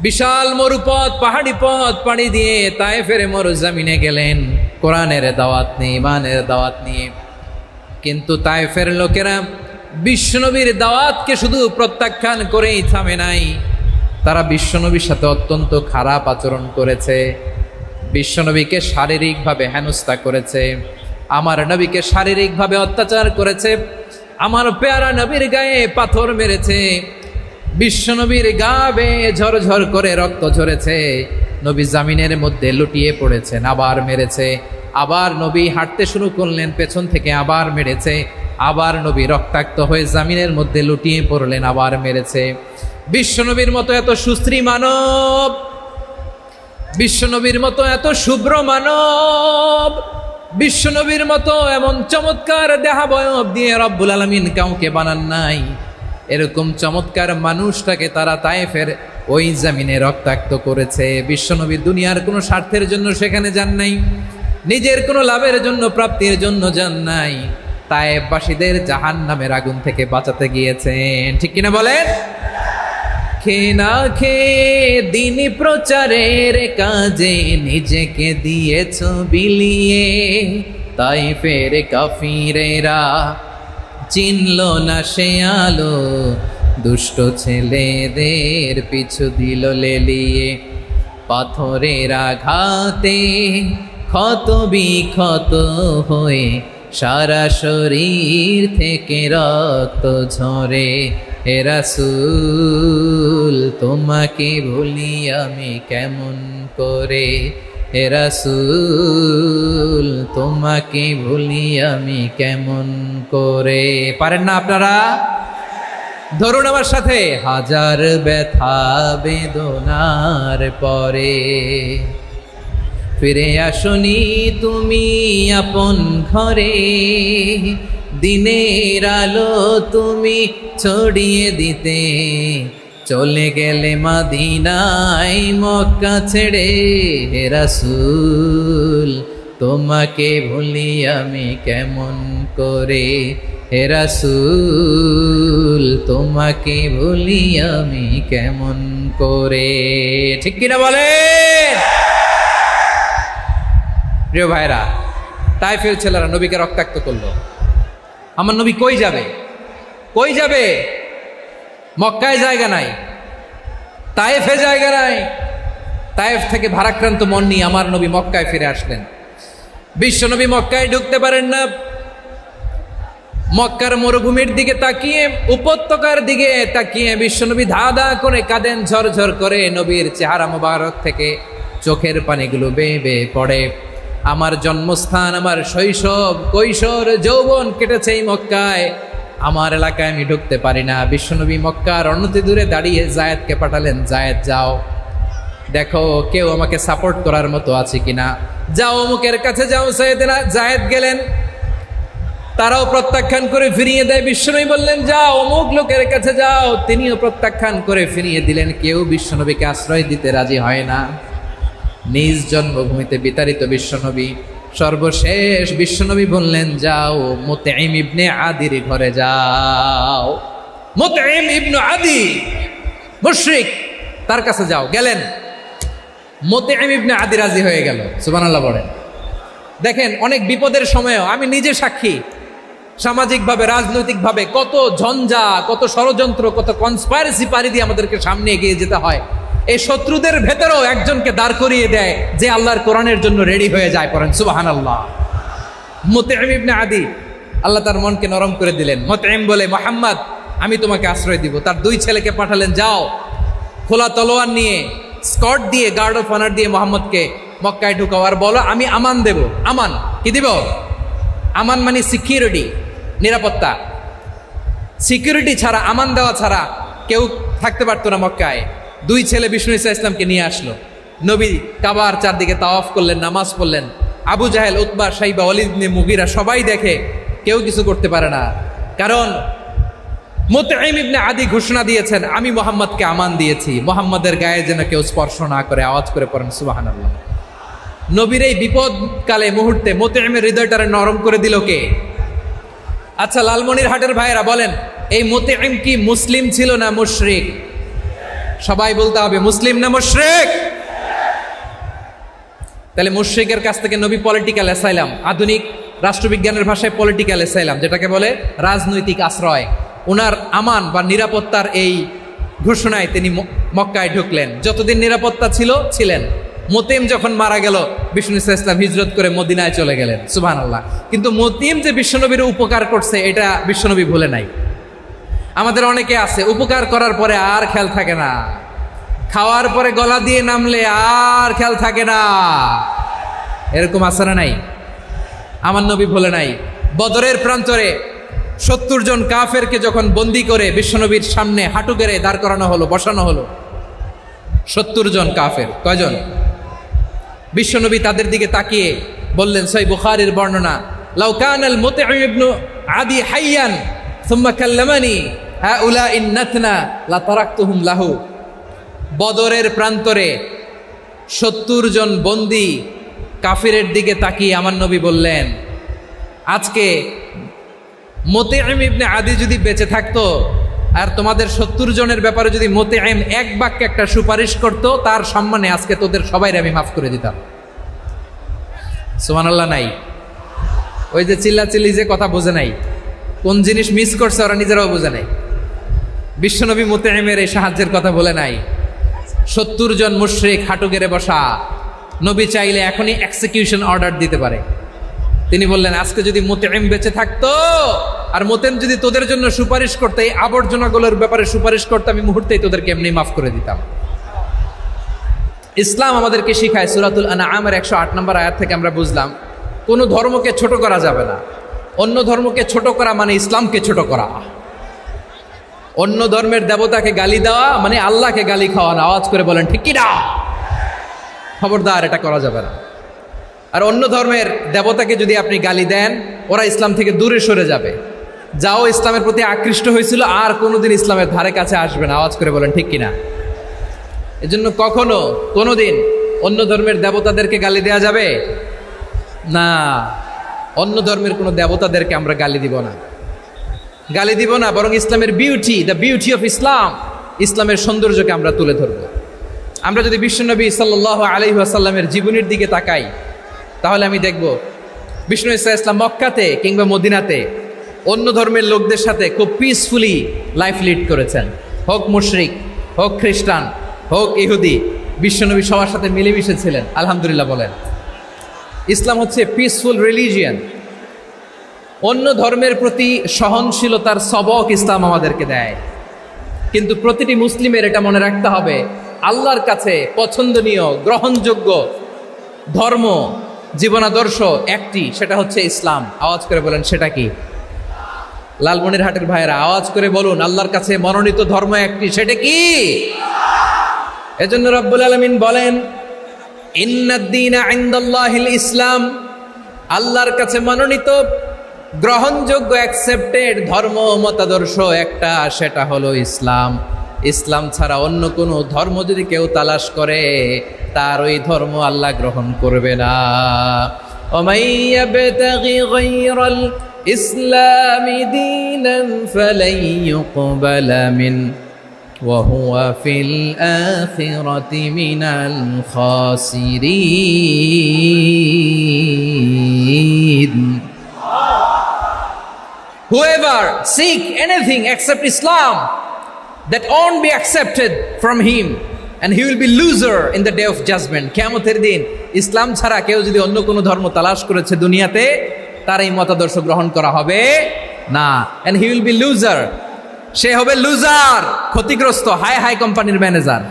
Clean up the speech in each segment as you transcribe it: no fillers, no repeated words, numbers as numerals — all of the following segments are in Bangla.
বিশাল মরুপথ, পাহাড়ি পথ পাড়ি দিয়ে তায়েফের মরুজমিনে গেলেন কোরআনের দাওয়াত নিয়ে, ইমানের দাওয়াত নিয়ে। কিন্তু তায়েফের লোকেরা বিশ্বনবীর দাওয়াতকে শুধু প্রত্যাখ্যান করেই থামে নাই, তারা বিশ্বনবীর সাথে অত্যন্ত খারাপ আচরণ করেছে। বিশ্বনবীকে শারীরিকভাবে হেনস্থা করেছে, আমার নবীকে শারীরিকভাবে অত্যাচার করেছে, আমার পেয়ারা নবীর গায়ে পাথর মেরেছে, বিশ্বনবীর গা বেয়ে ঝরঝর করে রক্ত ঝরেছে, নবী জামিনের মধ্যে লুটিয়ে পড়েছেন, আবার মেরেছে, আবার নবী হাঁটতে শুরু করলেন, পেছন থেকে আবার মেরেছে, আবার নবী রক্তাক্ত হয়ে জামিনের মধ্যে লুটিয়ে পড়লেন, আবার মেরেছে। বিশ্বনবীর মতো এত সুশ্রী মানব, বিশ্বনবীর মতো এত শুভ্র মানব, বিশ্বনবীর মতো এমন চমৎকার দেহাবয়ব দিয়ে রব্বুল আলামিন কাউকে বানান নাই। এরকম চমৎকার মানুষটাকে তারা তায়েফের ওই জমিনে রক্তাক্ত করেছে। বিশ্বনবী দুনিয়ার কোনো স্বার্থের জন্য সেখানে যান নাই, নিজের কোনো লাভের জন্য, প্রাপ্তির জন্য যান নাই, তায়েফবাসীদের জাহান্নামের আগুন থেকে বাঁচাতে গিয়েছেন। ঠিক কিনা বলেন? খেয়ে না খেয়ে দিন প্রচারের কাজে নিজেকে দিয়েছ বিলিয়ে, তায়েফের কাফিরেরা চিনল না সে আলো, দুষ্ট ছেলেদের পিছু দিল লেলিয়ে, পাথরের আঘাতে ক্ষত বিক্ষত হয়ে সারা শরীর থেকে রক্ত ঝরে। হে রাসূল তোমাকে ভুলি আমি কেমন করে, হে রাসূল তোমাকে ভুলি আমি কেমন করে। পারেন না আপনারা? ধরুন আমার সাথে, হাজার ব্যথা বেদনার পরে ফিরে আসনি তুমি আপন ঘরে, দিনের আলো তুমি ছড়িয়ে দিতে চলে গেলে মদিনায় মক্কা ছেড়ে। হে রাসূল তোমাকে ভুলি আমি কেমন করে, হে রাসূল তোমাকে ভুলি আমি কেমন করে। ঠিক কিনা বলে? প্রিয় ভাইরা, তায়েফের ছেলেরা নবীকে রক্তাক্ত করলো। আমার নবী কই যাবে? কই যাবে? মক্কায় জায়গা নাই, তায়েফে জায়গা নাই। তায়েফ থেকে ভারাক্রান্ত মন নিয়ে আমার নবী মক্কায় ফিরে আসলেন। বিশ্ব নবী মক্কায় ঢুকতে পারেন না। মক্কার মরুভূমির দিকে তাকিয়ে, উপত্যকার দিকে তাকিয়ে বিশ্বনবী ধা ধা করে কাঁদেন, ঝরঝর করে। নবীর চেহারা মোবারক থেকে চোখের পানিগুলো বেয়ে বেয়ে পড়ে। আমার জন্মস্থান, আমার শৈশব, কৈশোর, যৌবন কেটেছে এই মক্কায়, আমার এলাকায় আমি ঢুকতে পারি না। বিশ্বনবী মক্কার অনতি দূরে দাঁড়িয়ে জায়েদকে পাঠালেন, জায়েদ যাও দেখো কেউ আমাকে সাপোর্ট করার মতো আছে কিনা, যাও অমুকের কাছে যাও। জায়েদ গেলেন, তারাও প্রত্যাখ্যান করে ফিরিয়ে দেয়। বিশ্বনবী বললেন যাও অমুক লোকের কাছে যাও, তিনিও প্রত্যাখ্যান করে ফিরিয়ে দিলেন। কেউ বিশ্বনবীকে আশ্রয় দিতে রাজি হয় না। নিজ জন্মভূমিতে বিতাড়িত বিশ্বনবী, সর্বশেষ বিশ্বনবী বললেন যাও মুতঈম ইবনে আদির ঘরে যাও। মুতঈম ইবনে আদি মুশরিক, তার কাছে যাও। গেলেন, মুতঈম ইবনে আদি রাজি হয়ে গেল। সুবহানাল্লাহ বলেন। দেখেন, অনেক বিপদের সময়ও আমি নিজে সাক্ষী, সামাজিকভাবে, রাজনৈতিকভাবে কত ঝঞ্ঝা, কত ষড়যন্ত্র, কত কনস্পাইরেসি পাড়ি দিয়ে আমাদেরকে সামনে এগিয়ে যেতে হয়। এই শত্রুদের ভেতরেও একজনকে দাঁড় করিয়ে দেয় যে আল্লাহর কোরআনের জন্য রেডি হয়ে যায়। পড়েন সুবহানাল্লাহ। মুতঈম ইবনে আদি, আল্লাহ তার মনকে নরম করে দিলেন। মুতঈম বলে, মুহাম্মদ আমি তোমাকে আশ্রয় দিব। তার দুই ছেলেকে পাঠালেন, যাও খোলা তলোয়ার নিয়ে, স্কট দিয়ে, গার্ড অফ অনার দিয়ে মোহাম্মদকে মক্কায় ঢুকাও, আর বলো আমি আমান দেব। আমান কি দিব? আমান মানে সিকিউরিটি, নিরাপত্তা। সিকিউরিটি ছাড়া, আমান দেওয়া ছাড়া কেউ থাকতে পারতো না মক্কায়। দুই ছেলে বিষ্ণু ইসা ইসলামকে নিয়ে আসলো। নবী কাবার চারদিকে তাওয়াফ করলেন, নামাজ পড়লেন। আবু জাহেল, উতবা, শাইবা, ওয়ালিদ ইবনে মুগীরা সবাই দেখে, কেউ কিছু করতে পারে না। কারণ মুতঈম ইবনে আদি ঘোষণা দিয়েছেন আমি মুহাম্মদকে আমান দিয়েছি, মুহাম্মদের গায়ে যেন কেউ স্পর্শ না করে। আওয়াজ করে পড়েন সুবহানাল্লাহ। নবীর এই বিপদকালে মুহূর্তে মুতঈমের হৃদয়টারে নরম করে দিল কে? আচ্ছা, লালমনিরহাটের ভাইয়েরা বলেন, এই মুতঈম কি মুসলিম ছিল না মুশরিক? সবাই বলতে হবে মুসলিম না মুশরিক। তাহলে মুশরিকের কাছ থেকে নবী পলিটিক্যাল অ্যাসাইলাম, আধুনিক রাষ্ট্রবিজ্ঞানের ভাষায় পলিটিক্যাল অ্যাসাইলাম, যেটাকে বলে রাজনৈতিক আশ্রয়, ওনার আমান বা নিরাপত্তার এই ঘোষণায় তিনি মক্কায় ঢুকলেন। যতদিন নিরাপত্তা ছিলেন। মোতিম যখন মারা গেল, বিষ্ণু ইসলাম হিজরত করে মদিনায় চলে গেলেন, সুবহানাল্লাহ। কিন্তু মোতিম যে বিশ্বনবীর উপকার করছে এটা বিশ্বনবী ভুলে নাই। আমাদের অনেকে আছে উপকার করার পরে আর খেয়াল থাকে না, খাওয়ার পরে গলা দিয়ে নামলে আর খেয়াল থাকে না, এরকম আছে না নাই? আমার নবী ভুলে নাই। বদরের প্রান্তরে 70 জন কাফেরকে যখন বন্দি করে বিশ্বনবীর সামনে হাঁটু গেড়ে দাঁড় করানো হলো, বসানো হলো, 70 জন কাফের। কয়জন? বিশ্বনবী তাদের দিকে তাকিয়ে বললেন, সহিহ বুখারীর বর্ণনা, লাউ কানাল মুতঈম ইবনে আদি হাইয়ান সুম্মা কাল্লামানি হাউলাই নাতনা লা তারাকতুহুম লাহু। বদরের প্রান্তরে 70 জন বন্দি কাফিরের দিকে তাকিয়ে আমার নবী বললেন, আজকে মুতঈম ইবনে আদি যদি বেঁচে থাকতো আর তোমাদের 70 জনের ব্যাপারে যদি মুতঈম এক বাক্যে একটা সুপারিশ করত, তার সম্মানে আজকে তোদের সবাইকে আমি মাফ করে দিতাম। সুবহানাল্লাহ নাই? ওই যে চিল্লাচিল্লি যে কথা বোঝে নাই, কোন জিনিস মিস করছে ওরা নিজেরাও বোঝে নাই। বিশ্বনবী মুতঈমের এই সাহায্যের কথা বলে নাই। 70 জন মুশরিক হাঁটু গেড়ে বসা, নবী চাইলে এখনই এক্সিকিউশন অর্ডার দিতে পারে। তিনি বললেন, আজকে যদি মুতঈম বেঁচে থাকতো আর মুতঈম যদি তোদের জন্য সুপারিশ করতে, এই আবর্জনাগুলোর ব্যাপারে সুপারিশ করতে, আমি মুহূর্তেই তোদেরকে এমনি মাফ করে দিতাম। ইসলাম আমাদেরকে শিখায়, সূরাতুল আনআমের 108 নম্বর আয়াত থেকে আমরা বুঝলাম, কোনো ধর্মকে ছোট করা যাবে না। অন্য ধর্মকে ছোট করা মানে ইসলামকে ছোট করা। অন্য ধর্মের দেবতাকে গালি দেওয়া মানে আল্লাহকে গালি খাওয়ানো। আওয়াজ করে বলেন ঠিক কি না? খবরদার, এটা করা যাবে না। আর অন্য ধর্মের দেবতাকে যদি আপনি গালি দেন, ওরা ইসলাম থেকে দূরে সরে যাবে। যাও ইসলামের প্রতি আকৃষ্ট হয়েছিল আর কোনোদিন ইসলামের ধারে কাছে আসবে না। আওয়াজ করে বলেন ঠিক কিনা? এজন্য কখনো কোনোদিন অন্য ধর্মের দেবতাদেরকে গালি দেওয়া যাবে না। অন্য ধর্মের কোনো দেবতাদেরকে আমরা গালি দিব না, গালি দিব না, বরং ইসলামের beauty, the beauty of Islam, ইসলামের সৌন্দর্যকে আমরা তুলে ধরব। আমরা যদি বিশ্বনবী সাল্লাল্লাহু আলাইহি ওয়াসাল্লামের জীবনের দিকে তাকাই, তাহলে আমি দেখব বিষ্ণু ইসলাম মক্কাতে কিংবা মদিনাতে অন্য ধর্মের লোকদের সাথে খুব পিসফুলি লাইফ লিড করেছেন। হোক মুশরিক, হোক খ্রিস্টান, হোক ইহুদি, বিশ্বনবী সবার সাথে মিলেমিশে ছিলেন। আলহামদুলিল্লাহ বলেন। ইসলাম হচ্ছে পিসফুল রিলিজিয়ান। অন্য ধর্মের প্রতি সহনশীলতার সবক ইসলাম আমাদেরকে দেয়। কিন্তু প্রতিটি মুসলিমের এটা মনে রাখতে হবে, আল্লাহর কাছে পছন্দনীয় গ্রহণযোগ্য ধর্ম, জীবনাদর্শ একটি, সেটা হচ্ছে ইসলাম। আওয়াজ করে বলেন সেটা কি? লালমনিরহাটের ভাইয়েরা আওয়াজ করে বলুন, আল্লাহর কাছে মনোনীত ধর্ম একটি, সেটা কি? এজন্য রব্বুল আলামিন বলেন, ইন্নাদ-দীনা ইনদাল্লাহিল ইসলাম, আল্লাহর কাছে মনোনীত গ্রহণযোগ্য অ্যাকসেপ্টেড ধর্ম মতাদর্শ একটা, সেটা হলো ইসলাম। ইসলাম ছাড়া অন্য কোনো ধর্ম যদি কেউ তালাশ করে, তার ওই ধর্ম আল্লাহ গ্রহণ করবে না। ওমাই ইয়াবতাগি গায়রাল ইসলামি দীনান ফালাই ইউকবালা মিন ওয়া হুয়া ফিল আখিরাতি মিনাল খাসিরিন। Whoever seek anything except Islam, that won't be accepted from him, and he will be loser in the day of judgment. কিয়ামতের দিন ইসলাম ছাড়া কেউ যদি অন্য কোনো ধর্ম তালাশ করেছে দুনিয়াতে, তার এই মতাদর্শ গ্রহণ করা হবে না। and he will be loser, সে হবে লুজার, ক্ষতিগ্রস্ত। হাই হাই কোম্পানির ম্যানেজার,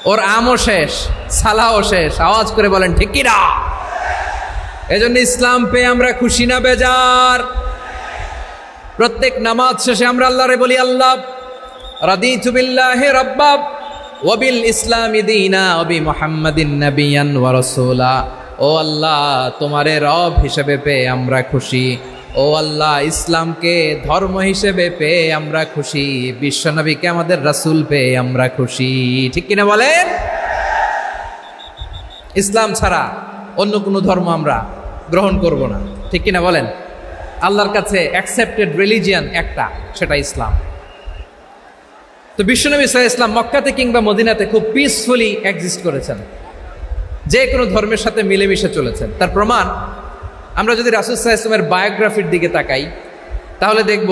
ওর আমও শেষ, সালাও শেষ। আওয়াজ করে বলেন ঠিক কি না? এজন্য ইসলাম পেয়ে আমরা খুশি না বেজার? প্রত্যেক নামাজ শেষে আমরা আল্লাহরে বলি, আল্লাহ রাদিতু বিল্লাহি রাব্বা ওয়া বিল ইসলামি দীনা ওয়া বি মুহাম্মাদিন নাবিয়ান ওয়া রাসূলা। ও আল্লাহ, তোমারে রব হিসেবে পেয়ে আমরা খুশি। ও আল্লাহ, ইসলামকে ধর্ম হিসেবে পেয়ে আমরা খুশি। বিশ্বনবীকে আমাদের রাসূল পেয়ে আমরা খুশি। ঠিক কিনা বলেন? ইসলাম ছাড়া অন্য কোনো ধর্ম আমরা গ্রহণ করব না। ঠিক কিনা বলেন? আল্লাহর কাছে অ্যাকসেপ্টেড রিলিজিয়ান একটা, সেটা ইসলাম। তো বিশ্বনবী সাল্লাল্লাহু আলাইহি ওয়াসাল্লাম মক্কাতে কিংবা মদিনাতে খুব পিসফুলি এক্সিস্ট করেছেন, যে কোনো ধর্মের সাথে মিলেমিশে চলেছেন। তার প্রমাণ আমরা যদি রাসূল সাল্লাল্লাহু আলাইহি ওয়াসাল্লামের বায়োগ্রাফির দিকে তাকাই, তাহলে দেখব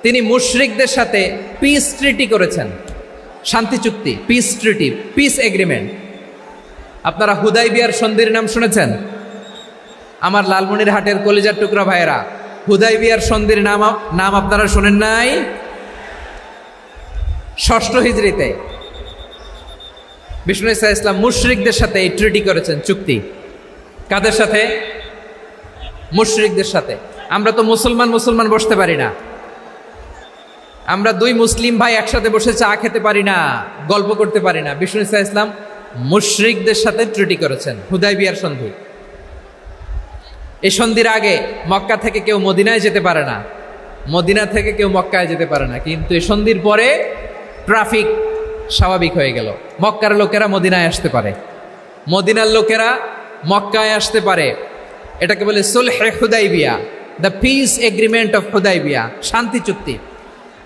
তিনি মুশরিকদের সাথে পিস ট্রিটি করেছেন, শান্তি চুক্তি, পিস ট্রিটি, পিস এগ্রিমেন্ট। আপনারা হুদাইবিয়ার সন্ধির নাম শুনেছেন? আমার লালমনিরহাটের কলিজার টুকরা ভাইয়েরা, হুদাইবিয়ার সন্ধির নাম আপনারা শোনেন নাই? ষষ্ঠ হিজরিতে বিষ্ণু ঈসা ইসলাম মুশরিকদের সাথে এই ট্রিটি করেছেন, চুক্তি। কাদের সাথে? মুশরিকদের সাথে। আমরা তো মুসলমান বসতে পারি না, আমরা দুই মুসলিম ভাই একসাথে বসে চা খেতে পারি না, গল্প করতে পারি না। বিষ্ণু ঈসা ইসলাম মুশরিকদের সাথে ট্রিটি করেছেন, হুদাইবিয়ার সন্ধি। এই সন্ধির আগে মক্কা থেকে কেউ মদিনায় যেতে পারে না, মদিনা থেকে কেউ মক্কায় যেতে পারে না। কিন্তু এই সন্ধির পরে ট্রাফিক স্বাভাবিক হয়ে গেল, মক্কার লোকেরা মদিনায় আসতে পারে, মদিনার লোকেরা মক্কায় আসতে পারে। এটাকে বলে সুলহে Hudaibiya, the peace agreement of Hudaibiya, শান্তি চুক্তি।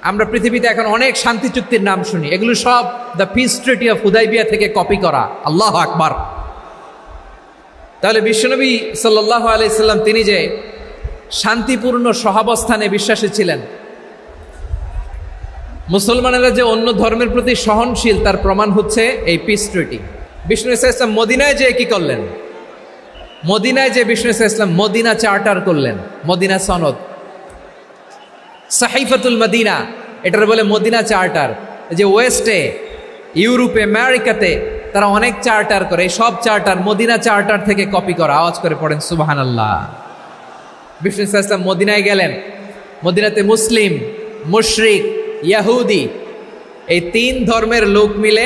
আমরা পৃথিবীতে এখন অনেক শান্তি চুক্তির নাম শুনি, এগুলো সব the piece treaty of Hudaibiya থেকে কপি করা। আল্লাহু আকবার। তাহলে বিশ্বনবী সাল্লাল্লাহু আলাইহি সাল্লাম তিনি যে শান্তিপূর্ণ সহাবস্থানে বিশ্বাসী ছিলেন, মুসলমানেরা যে অন্য ধর্মের প্রতি সহনশীল, তার প্রমাণ হচ্ছে এই পিস ট্রিটি। বিষ্ণু ঈসা ইসলাম মদিনায় যে কি করলেন? মদিনায় যে বিষ্ণু ঈসা ইসলাম মদিনা চার্টার করলেন, মদিনা সনদ, সাহিফাতুল মদিনা, এটার বলে মদিনা চার্টার। যে ওয়েস্টে, ইউরোপে, আমেরিকাতে তারা অনেক চার্টার করে, এই সব চার্টার মদিনা চার্টার থেকে কপি করা। আওয়াজ করে পড়েন সুবহানাল্লাহ। বিষ্ণু ঈসা ইসলাম মদিনায় গেলেন, মদিনাতে মুসলিম, মুশরিক, ইয়াহুদি, এই তিন ধর্মের লোক মিলে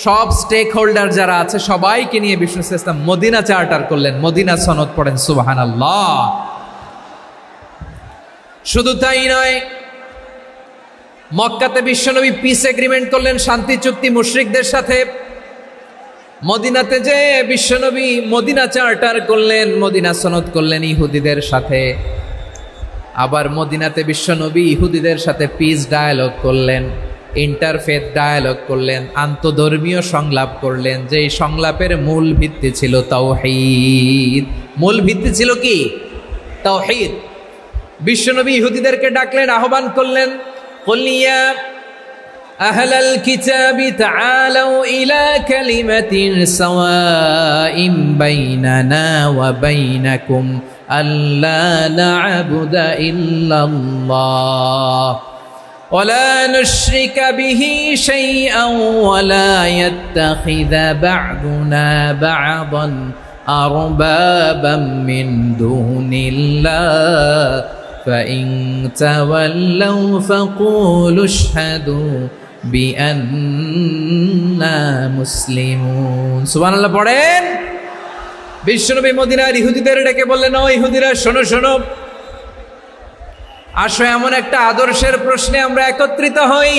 সব স্টেক হোল্ডার যারা আছে সবাইকে নিয়ে বিষ্ণু ঈসা ইসলাম মদিনা চার্টার করলেন, মদিনা সনদ। পড়েন সুবহানাল্লাহ। শুধু তাই নয়, মক্কাতে বিশ্বনবী পিস এগ্রিমেন্ট করলেন, শান্তি চুক্তি মুশরিকদের সাথে। মদিনাতে যে বিশ্বনবী মদিনা চার্টার করলেন, মদিনা সনদ করলেন ইহুদিদের সাথে। আবার মদিনাতে বিশ্বনবী ইহুদিদের সাথে পিস ডায়ালগ করলেন, ইন্টারফেথ ডায়ালগ করলেন, আন্তধর্মীয় সংলাপ করলেন। যেই সংলাপের মূল ভিত্তি ছিল তাওহীদ। মূল ভিত্তি ছিল কি? তাওহীদ। বিশ্বনবী ইহুদিদেরকে ডাকলেন, আহ্বান করলেন, কুল ইয়া আহলাল কিতাবি তাআলাউ ইলা কালিমাতিন সাওয়াইন বাইনানা ওয়া বাইনাকুম আল্লা না'বুদা ইল্লাল্লাহ ওয়া লা নুশরিকা বিহি শাইআন ওয়া লা ইয়াত্তাখিযা বা'দুনা বা'দান আরবাবাম মিন দুনিল্লাহ فإن تولوا فقولوا اشهدوا بأننا مسلمون। সুবহানাল্লাহ পড়েন। বিশ্বনবী মদিনার ইহুদিদের ডেকে বললেন, ও ইহুদিরা, শোনো শোনো, আসো এমন একটা আদর্শের প্রশ্নে আমরা একত্রিত হই,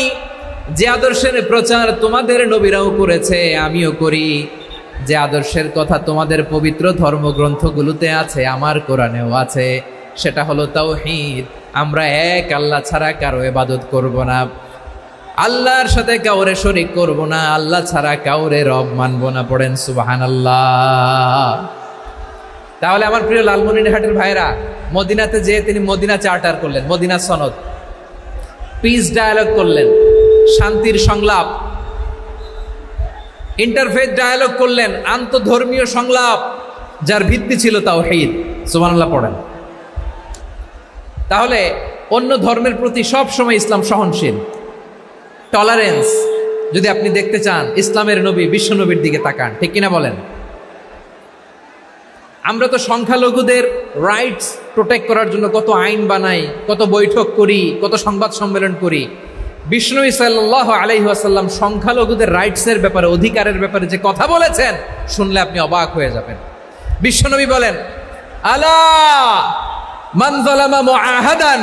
যে আদর্শের প্রচার তোমাদের নবীরাও করেছে, আমিও করি, যে আদর্শের কথা তোমাদের পবিত্র ধর্মগ্রন্থগুলোতে আছে, আমার কোরআনেও আছে। সেটা হলো তাওহীদ। আমরা এক আল্লাহ ছাড়া কারো ইবাদত করব না, আল্লাহর সাথে কাউরে শরীক করব না, আল্লাহ ছাড়া কাউরে রব মানব না। পড়েন সুবহানাল্লাহ। তাহলে আমার প্রিয় লালমনিরহাটের ভাইরা, মদিনাতে যেয়ে তিনি মদিনা চার্টার করলেন, মদিনা সনদ, পিস ডায়ালগ করলেন, শান্তির সংলাপ, ইন্টারফেথ ডায়ালগ করলেন, আন্তধর্মীয় সংলাপ, যার ভিত্তি ছিল তাওহীদ। সুবহানাল্লাহ পড়েন। তাহলে অন্য ধর্মের প্রতি সব সময় ইসলাম সহনশীল, টলারেন্স। যদি আপনি দেখতে চান ইসলামের নবী বিশ্ব নবীর দিকে তাকান, ঠিক কিনা বলেন? আমরা তো সংখ্যালঘুদের রাইটস প্রোটেক্ট করার জন্য কত আইন বানাই, কত বৈঠক করি, কত সংবাদ সম্মেলন করি। বিষ্ণু সাল্লাল্লাহু আলাইহি ওয়াসাল্লাম সংখ্যালঘুদের রাইটসের ব্যাপারে, অধিকারের ব্যাপারে যে কথা বলেছেন, শুনলে আপনি অবাক হয়ে যাবেন। বিশ্বনবী বলেন, আলা মান যালামা মুআহাদান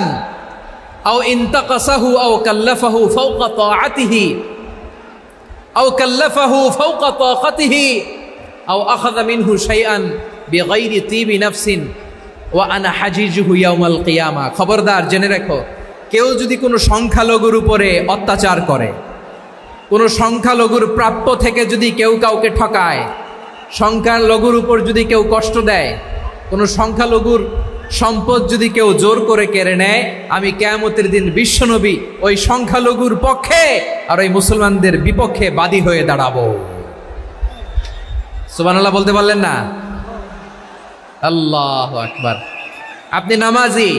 আও ইনতাকাসাহু আও কাল্লাফাহু ফাওকা তাআতিহি আও কাল্লাফাহু ফাওকা তাকাতিহি আও আখাযা মিনহু শাইআন বিগাইরি তিবি নাফসিন ওয়া আনা হাজিজুহু ইয়াউমাল কিয়ামা। খবরদার, জেনে রাখো, কেউ যদি কোনো সংখ্যালঘুর উপরে অত্যাচার করে, কোনো সংখ্যালঘুর প্রাপ্য থেকে যদি কেউ কাউকে ঠকায়, সংখ্যালঘুর উপর যদি কেউ কষ্ট দেয়, কোনো সংখ্যালঘুর সম্পদ যদি কেউ জোর করে কেড়ে নেয়, আমি কিয়ামতের দিন বিশ্বনবী ওই সংখ্যালঘুর পক্ষে আর ওই মুসলমানদের বিপক্ষে বাদী হয়ে দাঁড়াবো। সুবহানাল্লাহ বলতে পারলেন না? আল্লাহু আকবার। আপনি নামাজি,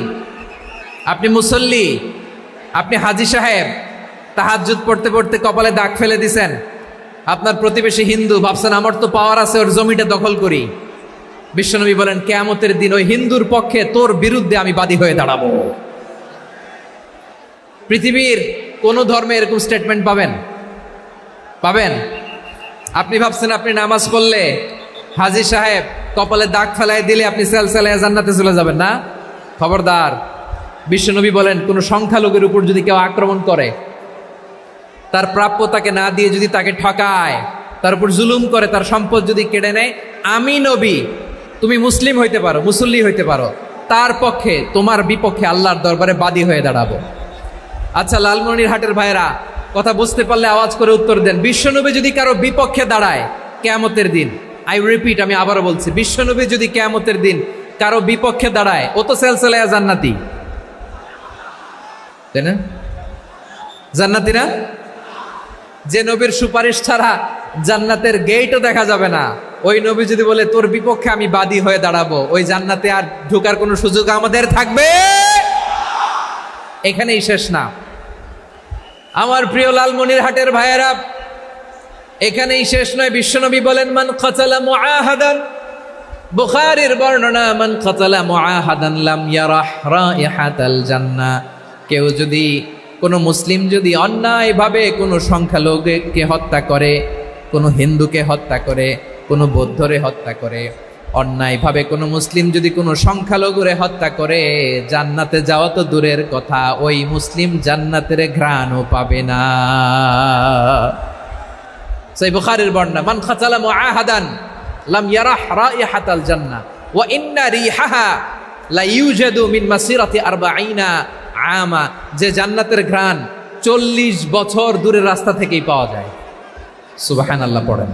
আপনি মুসল্লি, আপনি হাজী সাহেব, তাহাজ্জুদ পড়তে পড়তে কপালে দাগ ফেলে দিছেন, আপনার প্রতিবেশী হিন্দু, ভাবছেন আমার তো পাওয়ার আছে, ওর জমিটা দখল করি। বিশ্বনবী বলেন কিয়ামতের দিন ওই হিন্দুর পক্ষে তোর বিরুদ্ধে আমি বাদী হয়ে দাঁড়াবো। পৃথিবীর কোন ধর্মে এরকম স্টেটমেন্ট পাবেন? পাবেন? আপনি ভাবছেন আপনি নামাজ পড়লে হাজী সাহেব কপালে দাগ ফেলায় দিলে আপনি সেলসেলায় জান্নাতে চলে যাবেন না? খবরদার। বিশ্বনবী বলেন কোন সংখ্যালঘুর উপর যদি কেউ আক্রমণ করে, তার প্রাপ্য তাকে না দিয়ে যদি তাকে ঠকায়, তার উপর জুলুম করে, তার সম্পদ যদি কেড়ে নেয়, আমি নবী, তুমি মুসলিম হইতে পারো, মুসল্লি হইতে পারো, তার পক্ষে তোমার বিপক্ষে আল্লাহর দরবারে বাদী হয়ে দাঁড়াবো। আচ্ছা লালমনিরহাটের ভাইরা, কথা বুঝতে পারলে আওয়াজ করে উত্তর দেন। বিশ্বনবী যদি কারো বিপক্ষে দাঁড়ায় কিয়ামতের দিন, আই রিপিট, আমি আবারও বলছি, বিশ্বনবী যদি কিয়ামতের দিন কারো বিপক্ষে দাঁড়ায়, ও তো সেলসেলায়া জান্নাতি, তাই না? জান্নাতি না? যে নবীর সুপারিশ ছাড়া জান্নাতের গেটও দেখা যাবে না, ওই নবী যদি বলে তোর বিপক্ষে আমি বাদী হয়ে দাঁড়াবো, ওই জান্নাতে আর ঢোকার কোনো সুযোগ আমাদের থাকবে? এখানেই শেষ না আমার প্রিয় লালমনিরহাটের ভাইয়েরা, এখানেই শেষ নয়। বিশ্বনবী বলেন মান কাতালা মুআহাদান, বুখারীর বর্ণনা, মান কাতালা মুআহাদান লাম ইয়ারাহ রাইহাতাল জান্নাহ। কেউ যদি, কোনো মুসলিম যদি অন্যায়ভাবে কোনো সংখ্যালঘুকে হত্যা করে, কোনো হিন্দুকে হত্যা করে, কোনো বৌদ্ধরে হত্যা করে, অন্যায়ভাবে কোনো মুসলিম যদি কোনো সংখ্যালঘুরে হত্যা করে, জান্নাতে যাওয়া তো দূরের কথা, ওই মুসলিম জান্নাতের ঘ্রাণও পাবে না। সেই বুখারীর বর্ণনা, মান কাতালা মুআহাদান লাম ইয়ারাহ রাইহাতাল জান্নাহ ওয়া ইন্না রিহাহা লা ইউজাদু মিন মাসিরাতি 40 আমা। যে জান্নাতের ঘ্রাণ 40 বছর দূরের রাস্তা থেকেই পাওয়া যায়। সুবহানাল্লাহ পড়েন।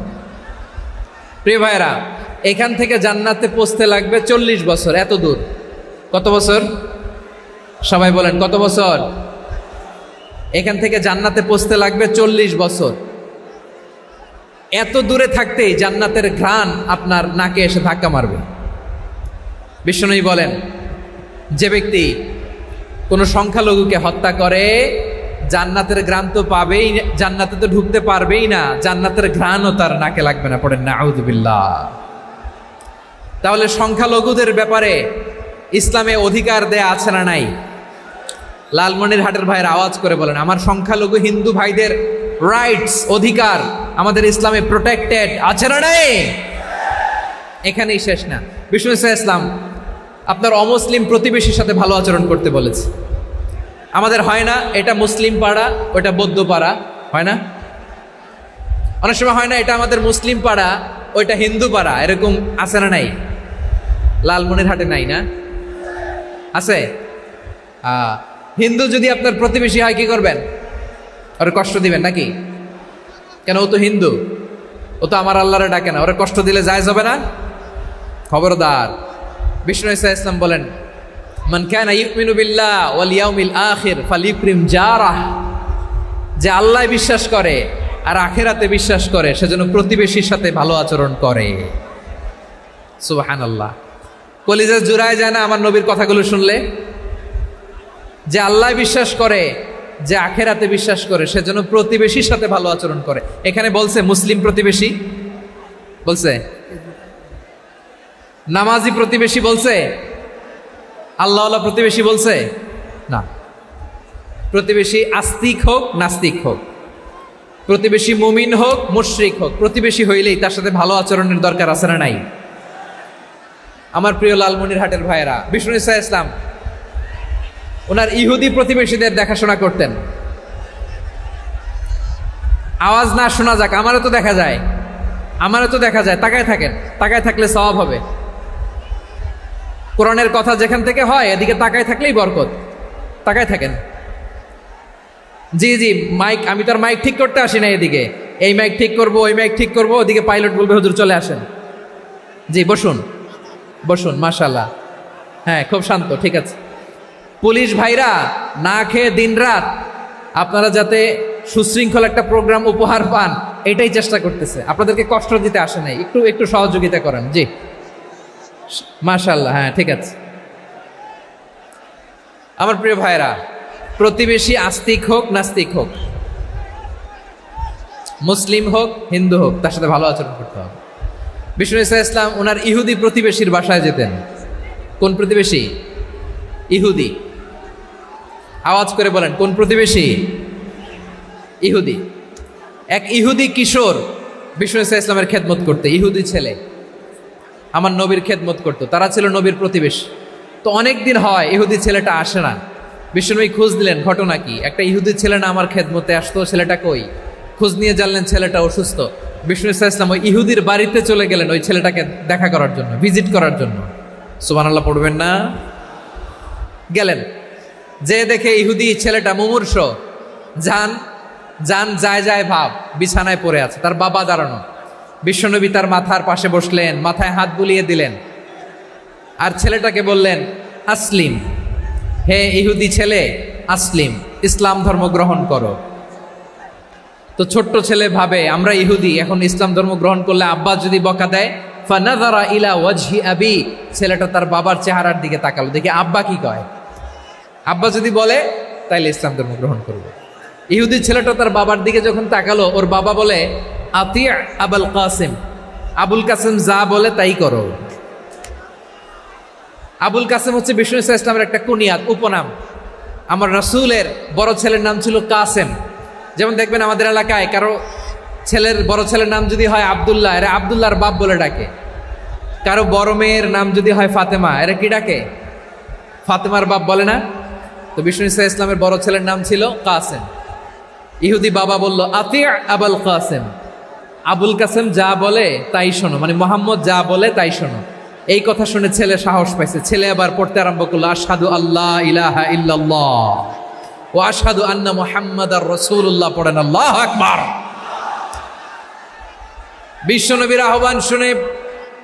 প্রিয় ভাইরা, এখান থেকে জান্নাতে পৌঁছতে লাগবে 40 বছর। এত দূর, কত বছর? সবাই বলেন কত বছর? এখান থেকে জান্নাতে পৌঁছতে লাগবে 40 বছর। এত দূরে থাকতেই জান্নাতের ঘ্রাণ আপনার নাকে এসে ধাক্কা মারবে। বিশ্বনবী বলেন যে ব্যক্তি কোনো সংখ্যালঘুকে হত্যা করে, জান্নাতের ঘ্রাণ তো পাবেই, জান্নাতে তো ঢুকতে পারবেই না, জান্নাতের ঘ্রাণও তার নাকে লাগবে না। পড়েন নাউযুবিল্লাহ। তাহলে সংখ্যালঘুদের ব্যাপারে ইসলামে অধিকার দেয়া আছে না নাই? লালমনিরহাটের ভাইয়ের আওয়াজ করে বলেন, আমার সংখ্যালঘু হিন্দু ভাইদের রাইটস, অধিকার আমাদের ইসলামে প্রোটেক্টেড আছে না নাই? এখানেই শেষ না। বিষ্ণু ইসলাম আপনার অমুসলিম প্রতিবেশীর সাথে ভালো আচরণ করতে বলেছে। আমাদের হয় না, এটা মুসলিম পাড়া, ওটা বৌদ্ধ পাড়া, হয় না? অনেক সময় হয় না, এটা আমাদের মুসলিম পাড়া, ওইটা হিন্দু পাড়া, এরকম আছে না নাই? লালমনিরহাটে নাই না? আছে? হিন্দু যদি আপনার প্রতিবেশী হয় কি করবেন? ওরে কষ্ট দিবেন নাকি? কেন? ও তো হিন্দু, ও তো আমার আল্লাহরে ডাকে না, ওরে কষ্ট দিলে জায়েজ হবে না? খবরদার। বিষ্ণু ইসলাম বলেন মান কানা ইউমিনু বিল্লাহ ওয়াল ইয়াউমিল আখির ফালিউকরিম জারাহ। যে আল্লাহ বিশ্বাস করে আর আখিরাতে বিশ্বাস করে, সেজন্য প্রতিবেশীর সাথে ভালো আচরণ করে। সুবহানাল্লাহ। কলিজা জুড়ায় যায় না আমার নবীর কথাগুলো শুনলে? যে আল্লাহ বিশ্বাস করে, যে আখিরাতে বিশ্বাস করে, সেজন্য প্রতিবেশীর সাথে ভালো আচরণ করে। এখানে বলছে মুসলিম প্রতিবেশী বলছে, নামাজি প্রতিবেশী বলছে, আল্লাহওয়ালা প্রতিবেশী বলছে না। প্রতিবেশী আস্তিক হোক নাস্তিক হোক, প্রতিবেশী মুমিন হোক মুশরিক হোক, প্রতিবেশী হইলেই তার সাথে ভালো আচরণের দরকার আছে না নাই? আমার প্রিয় লালমনিরহাটের ভাইয়েরা, বিষ্ণু ইসলাম ওনার ইহুদি প্রতিবেশীদের দেখাশোনা করতেন। আওয়াজ না শোনা যাক, আমারও তো দেখা যায়, আমারও তো দেখা যায়। তাকায় থাকেন, তাকায় থাকলে সওয়াব হবে। কোরআনের কথা যেখান থেকে হয় এদিকে তাকায় থাকলেই বরকত। তাকায় থাকেন। জি জি, মাইক, আমি তো আর মাইক ঠিক করতে আসি না এদিকে, এই মাইক ঠিক করব, ওই মাইক ঠিক করব, ওদিকে পাইলট বলবে হুজুর চলে আসেন। জি বসুন বসুন, মাশাআল্লাহ, হ্যাঁ খুব শান্ত, ঠিক আছে। পুলিশ ভাইরা না খেয়ে দিনরাত আপনারা যাতে সুশৃঙ্খল একটা প্রোগ্রাম উপহার পান এটাই চেষ্টা করতেছে, আপনাদেরকে কষ্ট দিতে আসে নাই, একটু একটু সহযোগিতা করেন। জি মাশাআল্লাহ, হ্যাঁ ঠিক আছে। আমার প্রিয় ভাইরা, প্রতিবেশী আস্তিক হোক নাস্তিক হোক, মুসলিম হোক হিন্দু হোক, তার সাথে ভালো আচরণ করতে হবে। বিষ্ণু ইসলাম ওনার ইহুদি প্রতিবেশীর বাসায় যেতেন। কোন প্রতিবেশী? ইহুদি। আওয়াজ করে বলেন, কোন প্রতিবেশী? ইহুদি। এক ইহুদি কিশোর বিষ্ণু ইসলামের খেদমত করতে, ইহুদি ছেলে আমার নবীর খেদমত করতো, তারা ছিল নবীর প্রতিবেশী। তো অনেক দিন হয় ইহুদি ছেলেটা আসে না। বিষ্ণুনবী খোঁজ দিলেন, ঘটনা কি? একটা ইহুদি ছেলে না আমার খেদমতে আসতো, ছেলেটা কই? খোঁজ নিয়ে জানলেন ছেলেটা অসুস্থ। বিষ্ণু ইসলাম ওই ইহুদির বাড়িতে চলে গেলেন ওই ছেলেটাকে দেখা করার জন্য, ভিজিট করার জন্য। সুবহানাল্লাহ পড়বেন না? গেলেন, যে দেখে ইহুদি ছেলেটা মুমূর্ষ, যান যান যায় যায় ভাব, বিছানায় পড়ে আছে, তার বাবা দাঁড়ানো। বিশ্বনবী তার মাথার পাশে বসলেন, মাথায় হাত বুলিয়ে দিলেন, আর ছেলেটাকে বললেন আসলিম, হে ইহুদি ছেলে আসলিম, ইসলাম ধর্ম গ্রহণ করো। তো ছোট্ট ছেলে ভাবে আমরা ইহুদি, এখন ইসলাম ধর্ম গ্রহণ করলে আব্বা যদি বকা দেয়, ফানাযারা ইলা ওয়াজহি আবি, ছেলেটা তার বাবার চেহারার দিকে তাকালো, দেখি আব্বা কি কয়। আব্বা যদি বলে তাইলে ইসলাম ধর্ম গ্রহণ করবে। ইহুদি ছেলেটা তার বাবার দিকে যখন তাকালো, ওর বাবা বলে আতি আবুল কাসিম, আবুল কাসিম যা বলে তাই করো। আবুল কাসিম হচ্ছে বিষ্ণু ইসলামের একটা কুনিয়াত, উপনাম। আমার রাসূলের বড় ছেলের নাম ছিল কাসেম। যেমন দেখবেন আমাদের এলাকায় কারো ছেলের বড় ছেলের নাম যদি হয় আব্দুল্লাহ, এরা আব্দুল্লাহর বাপ বলে ডাকে। কারো বড় মেয়ের নাম যদি হয় ফাতেমা, এরা কি ডাকে? ফাতেমার বাপ বলে না? তো বিষ্ণু ইসলামের বড় ছেলের নাম ছিল কাসেম। ইহুদি বাবা বলল আতি আবুল কাসেম, আবুল কাসেম যা বলে তাই শোনো, মানে মোহাম্মদ যা বলে তাই শোনো। এই কথা শুনে ছেলে সাহস পাইছে, ছেলে আবার পড়তে আরম্ভ করলো আশহাদু আল্লাহ ইলাহা ইল্লাল্লাহ ওয়া আশহাদু আন্না মুহাম্মাদার রাসূলুল্লাহ, পড়েন আল্লাহু আকবার। বিশ্বনবীর আহ্বান শুনে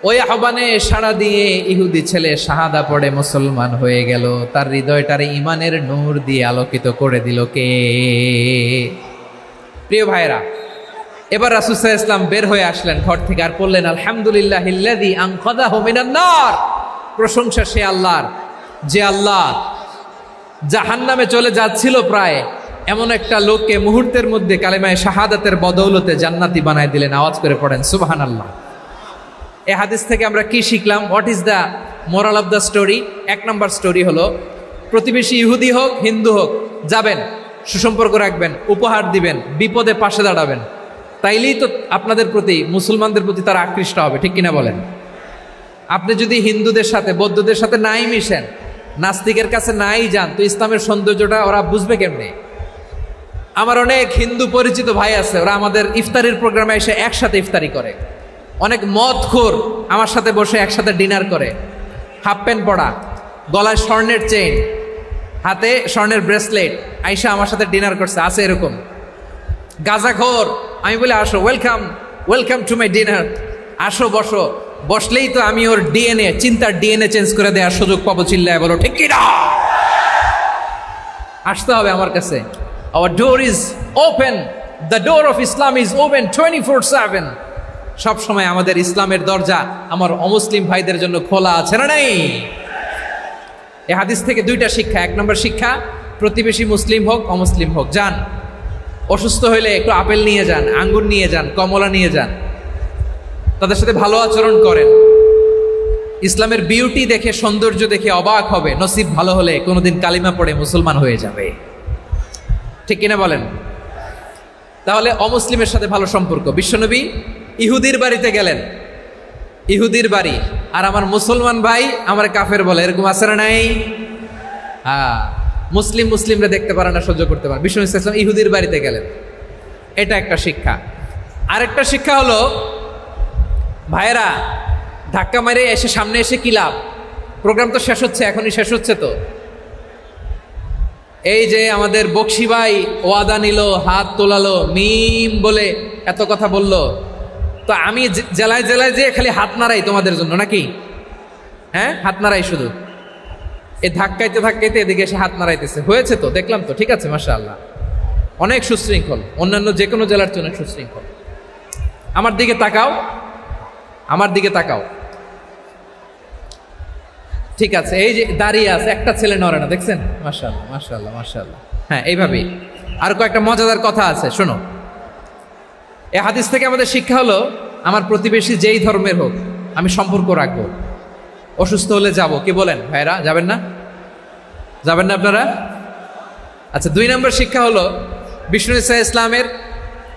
ওই আহ্বানে সাড়া দিয়ে ইহুদি ছেলে শাহাদা পড়ে মুসলমান হয়ে গেল। তার হৃদয়টারে ইমানের নূর দিয়ে আলোকিত করে দিল কে? প্রিয় ভাইরা, এবার রাসূল সাল্লাল্লাহু আলাইহি ওয়াসাল্লাম বের হয়ে আসলেন ঘর থেকে, আর বললেন আলহামদুলিল্লাহিল্লাযী আনকাযাহু মিনান নার, প্রশংসা সে আল্লাহর যে আল্লাহ জাহান্নামে চলে যাচ্ছিল প্রায় এমন একটা লোককে মুহূর্তের মধ্যে কালেমায়ে শাহাদাতের বদৌলতে জান্নাতি বানায় দিলেন। আওয়াজ করে পড়েন সুবহানাল্লাহ। এই হাদিস থেকে আমরা কি শিখলাম? What is the moral of the story? এক নম্বর স্টোরি হলো, প্রতিবেশী ইহুদি হোক হিন্দু হোক, যাবেন, সুসম্পর্ক রাখবেন, উপহার দিবেন, বিপদে পাশে দাঁড়াবেন, তাইলেই তো আপনাদের প্রতি, মুসলমানদের প্রতি তারা আকৃষ্ট হবে, ঠিক কিনা বলেন? আপনি যদি হিন্দুদের সাথে বৌদ্ধদের সাথে নাই মিশেন, নাস্তিকের কাছে নাই যান, তো ইসলামের সৌন্দর্যটা ওরা বুঝবে কেমনে? আমার অনেক হিন্দু পরিচিত ভাই আছে, ওরা আমাদের ইফতারির প্রোগ্রামে এসে একসাথে ইফতারি করে। অনেক মদখোর আমার সাথে বসে একসাথে ডিনার করে, হাফ প্যান্ট পরা, গলায় স্বর্ণের চেইন, হাতে স্বর্ণের ব্রেসলেট, আইসা আমার সাথে ডিনার করছে, আছে এরকম। গাঁজাখোর, আমি বলি আসো, welcome welcome to my dinner, আসো বসো, বসলেই তো আমি ওর ডিএনএ, চিন্তার ডিএনএ চেঞ্জ করে দেওয়ার সুযোগ পাবো, চিল্লায় বলো ঠিক কি না? আসতে হবে আমার কাছে। Our door is open, the door of Islam is open 24/7। সব সময় আমাদের ইসলামের দরজা আমার অমুসলিম ভাইদের জন্য খোলা আছে না নাই? এই হাদিস থেকে দুইটা শিক্ষা। এক নম্বর শিক্ষা, প্রতিবেশী মুসলিম হোক অমুসলিম হোক, যান, অসুস্থ হইলে একটু আপেল নিয়ে যান, আঙ্গুর নিয়ে যান, কমলা নিয়ে যান, তাদের সাথে ভালো আচরণ করেন। ইসলামের বিউটি দেখে, সৌন্দর্য দেখে অবাক হবে, নসিব ভালো হলে কোনোদিন কালিমা পড়ে মুসলমান হয়ে যাবে, ঠিক কিনা বলেন? তাহলে অমুসলিমের সাথে ভালো সম্পর্ক। বিশ্বনবী ইহুদির বাড়িতে গেলেন, ইহুদির বাড়ি, আর আমার মুসলমান ভাই আমার কাফের বলে, এরকম আছে না নাই? হ্যাঁ, মুসলিম মুসলিমরা দেখতে পারে না, সহ্য করতে পারে। বিশ্বনবী সাল্লাল্লাহু আলাইহি ওয়াসাল্লাম ইহুদির বাড়িতে গেলেন, এটা একটা শিক্ষা। আরেকটা শিক্ষা হলো, ভাইয়েরা ধাক্কা মারে এসে সামনে এসে কি লাভ? প্রোগ্রাম তো শেষ হচ্ছে, এখনই শেষ হচ্ছে, তো এই যে আমাদের বক্সি ভাই ওয়াদা নিল, হাত তোলালো, মিম বলে এত কথা বলল, তো আমি জেলায় জেলায় যে খালি হাত নাড়াই তোমাদের জন্য নাকি? হ্যাঁ, হাত নাড়াই শুধু, এই ধাক্কাইতে ধাক্কাইতে এদিকে এসে হাত নাড়াইতেছে। হয়েছে তো, দেখলাম তো, ঠিক আছে, মাশাআল্লাহ, অনেক সুশৃঙ্খল, অন্যান্য যে কোনো জেলার চেয়ে অনেক সুশৃঙ্খল। আমার দিকে তাকাও, আমার দিকে তাকাও, ঠিক আছে। এই যে দাঁড়িয়ে আছে, একটা ছেলে নড়ে না, দেখছেন? মাশাআল্লাহ, মাশাআল্লাহ, মাশাআল্লাহ। হ্যাঁ, এইভাবেই। আর কয়েকটা মজাদার কথা আছে, শোনো। এই হাদিস থেকে আমাদের শিক্ষা হলো, আমার প্রতিবেশী যেই ধর্মের হোক আমি সম্পর্ক রাখবো। অসুস্থ হলে যাব, কি বলেন ভাইরা? যাবেন না? যাবেন না আপনারা? আচ্ছা, 2 নম্বর শিক্ষা হলো, বিষ্ণু ইসা ইসলামের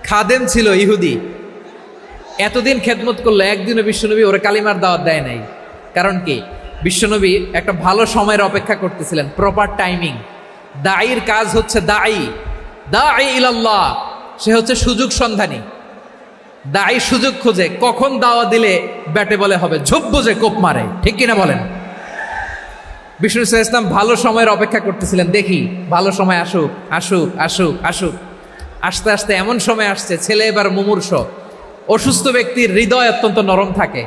খাদেম ছিল ইহুদি, এতদিন খেদমত করলো, একদিনও বিশ্বনবী ওরা কালিমার দাওয়াত দেয় নাই। কারণ কি? বিশ্বনবী একটা ভালো সময়ের অপেক্ষা করতেছিলেন, প্রপার টাইমিং। দায়ীর কাজ হচ্ছে দাঈ ইলাল্লাহ, সে হচ্ছে সুযোগ সন্ধানী। দায়ী সুযোগ খোঁজে, কখন দাওয়া দিলে ব্যাটে বলে হবে, ঝোপ বুঝে কোপ মারে, ঠিক কিনা বলেন? বিষ্ণু ইসলাম ভালো সময়ের অপেক্ষা করতেছিলেন, দেখি ভালো সময় আসুক আসুক আসুক আসুক। আস্তে আস্তে এমন সময় আসছে, ছেলে এবার মুমূর্ষ। অসুস্থ ব্যক্তির হৃদয় অত্যন্ত নরম থাকে।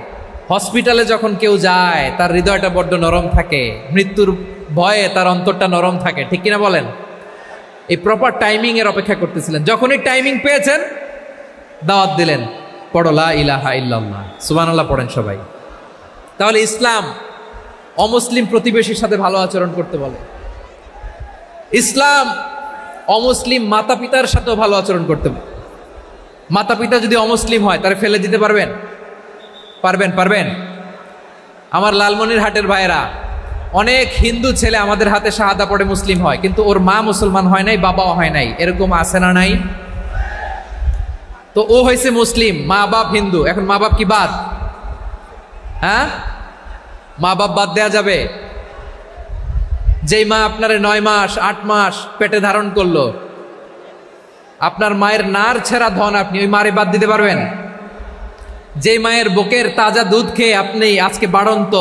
হসপিটালে যখন কেউ যায় তার হৃদয়টা বড্ড নরম থাকে, মৃত্যুর ভয়ে তার অন্তরটা নরম থাকে, ঠিক কিনা বলেন? এই প্রপার টাইমিং এর অপেক্ষা করতেছিলেন। যখনই টাইমিং পেয়েছেন, দাওয়াত দিলেন, পড়ো লা ইলাহা ইল্লাল্লাহ, সুবহানাল্লাহ পড়েন সবাই। তাহলে ইসলাম অমুসলিম প্রতিবেশীর সাথে ভালো আচরণ করতে বলে। ইসলাম অমুসলিম মাতা পিতার সাথেও ভালো আচরণ করতে বলে। মাতা পিতা যদি অমুসলিম হয়, তারা ফেলে দিতে পারবেন? পারবেন? আমার লালমনিরহাটের ভাইয়েরা, অনেক হিন্দু ছেলে আমাদের হাতে শাহাদা পড়ে মুসলিম হয়, কিন্তু ওর মা মুসলমান হয় নাই, বাবাও হয় নাই, এরকম আছে না নাই? তো ও হয়েছে মুসলিম, মা বাপ হিন্দু, এখন মা বাপ কি বাদ? হ্যাঁ, মা বাপ বাদ দেয়া যাবে? যেই মা আপনারে 9 মাস 8 মাস পেটে ধারণ করলো, আপনার মায়ের নার ছেঁড়া ধন, আপনি ওই মারে বাদ দিতে পারবেন? যে মায়ের বুকের তাজা দুধ খেয়ে আপনি আজকে বাড়ন্ত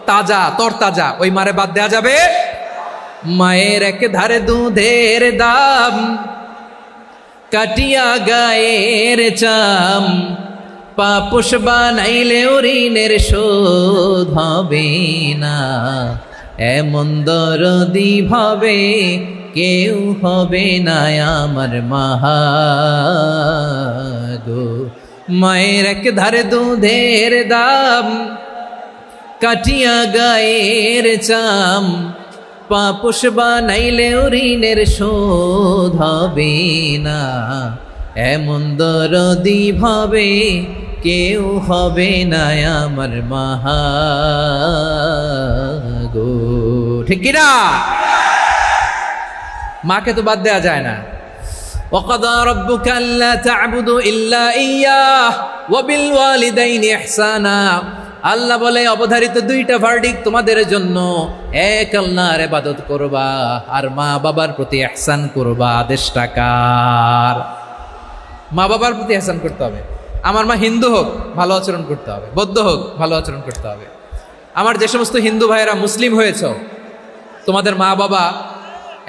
তাজা তরতাজা, ওই মারে বাদ দেয়া যাবে? মায়ের এক ধারে দুধের দাম, কাটিয়া গায়ের চাম, পাপোশ বানাইলে ঋণের শোধ হবে না, এমন দরদি ভাবে কেউ হবে না আমার মাহা গো। মায়ের এক ধারে দুধের দাম, কাটিয়া গায়ের চাম, পাপোশ বানাইলে ঋণের শোধ হবে না, এমন দরদি ভাবে কেউ হবে না আমার মাহা গো, ঠিক কিনা? মাকে তো বাদ দেয়া যায় না। وَقَضَى رَبُّكَ أَلَّا تَعْبُدُوا إِلَّا إِيَّاهُ وَبِالْوَالِدَيْنِ إِحْسَانًا। আল্লাহ বলে, অবধারিত 2টা ভার্ডিক্ট তোমাদের জন্য, এক আল্লাহর ইবাদত করবা আর মা বাবার প্রতি ইহসান করবা। আদেশটা কার? মা বাবার প্রতি ইহসান করতে হবে। আমার মা হিন্দু হোক, ভালো আচরণ করতে হবে, বৌদ্ধ হোক, ভালো আচরণ করতে হবে। আমার যে সমস্ত হিন্দু ভাইয়েরা মুসলিম হয়েছ, তোমাদের মা বাবা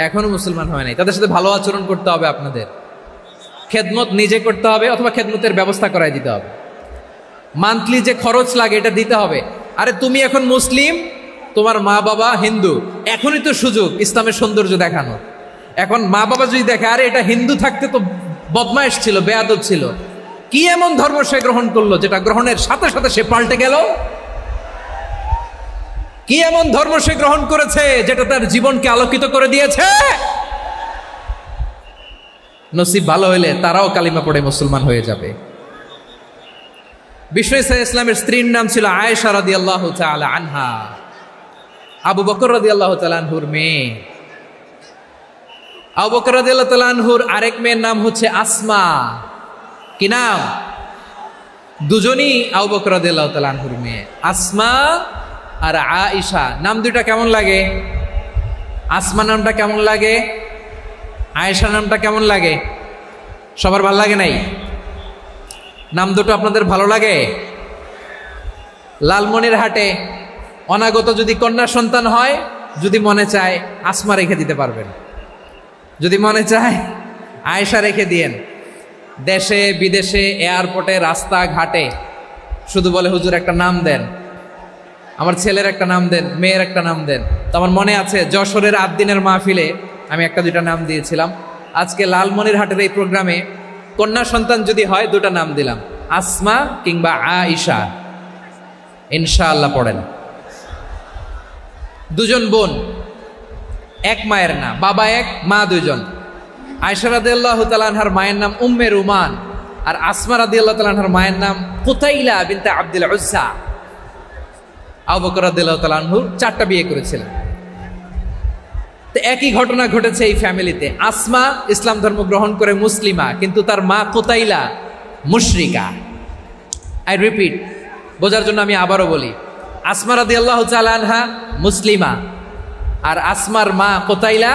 এখনো মুসলমান হয় নাই, তাদের সাথে ভালো আচরণ করতে হবে। আপনাদের খেদমত নিজে করতে হবে, অথবা খেদমতের ব্যবস্থা করাই দিতে হবে। মান্থলি যে খরচ লাগে এটা দিতে হবে। আরে তুমি এখন মুসলিম, তোমার মা বাবা হিন্দু, এখনই তো সুযোগ ইসলামের সৌন্দর্য দেখানো। এখন মা বাবা যদি দেখে, আরে এটা হিন্দু থাকতে তো বদমাইশ ছিল, বেয়াদব ছিল, কি এমন ধর্ম সে গ্রহণ করলো যেটা গ্রহণের সাথে সাথে সে পাল্টে গেল? কি এমন ধর্ম সে গ্রহণ করেছে যেটা তার জীবনকে আলোকিত করে দিয়েছে? নসিব ভালো হইলে তারাও কালিমা পড়ে মুসলমান হয়ে যাবে। বিষ্ণু ইসা ইসলামের স্ত্রীর নাম ছিল আয়েশা রাদিয়াল্লাহু তাআলা আনহা, আবু বকর রাদিয়াল্লাহু তাআলা আনহুর মেয়ে। আবু বকর রাদিয়াল্লাহু তাআলা আনহুর আরেক মেয়ের নাম হচ্ছে আসমা। কি নাম? দুজনই আবু বকর রাদিয়াল্লাহু তাআলা আনহুর মেয়ে, আসমা আর আয়েশা। নাম দুইটা কেমন লাগে? আসমা নামটা কেমন লাগে? আয়েশা নামটা কেমন লাগে? সবার ভালো লাগে নাই? নাম দুটো আপনাদের ভালো লাগে? লালমনিরহাটে অনাগত যদি কন্যা সন্তান হয়, যদি মনে চায় আসমা রেখে দিতে পারবেন। যদি মনে চায় আয়েশা রেখে দিয়েন। দেশে বিদেশে এয়ারপোর্টে রাস্তাঘাটে শুধু বলে হুজুর একটা নাম দেন, আমার ছেলের একটা নাম দেন, মেয়ের একটা নাম দেন। তো আমার মনে আছে যশোরের আদ্দিনের মাহফিলে আমি একটা দুইটা নাম দিয়েছিলাম। আজকে লালমনিরহাটের এই প্রোগ্রামে কন্যা সন্তান যদি হয় দুটা নাম দিলাম, আসমা কিংবা আয়েশা। ইনশাআল্লাহ পড়েন। দুজন বোন, এক মায়ের না, বাবা এক মা দুজন। আয়েশা রাদিয়াল্লাহু তাআলা আনহার মায়ের নাম উম্মে রুমান, আর আসমা রাদিয়াল্লাহু তাআলা আনহার মায়ের নাম কুতাইলা বিনতে আব্দুল উজ্জা। আবু বকর রাদিয়াল্লাহু তাআলা আনহু 4টা বিয়ে করেছিলেন। তো একই ঘটনা ঘটেছে এই ফ্যামিলিতে। আসমা ইসলাম ধর্ম গ্রহণ করে মুসলিমা, কিন্তু তার মা কুতাইলা মুশরিকা। আই রিপিট, বোঝার জন্য আমি আবারও বলি, আসমা রাদিয়াল্লাহু তাআলা আনহা মুসলিমা, আর আসমার মা কুতাইলা,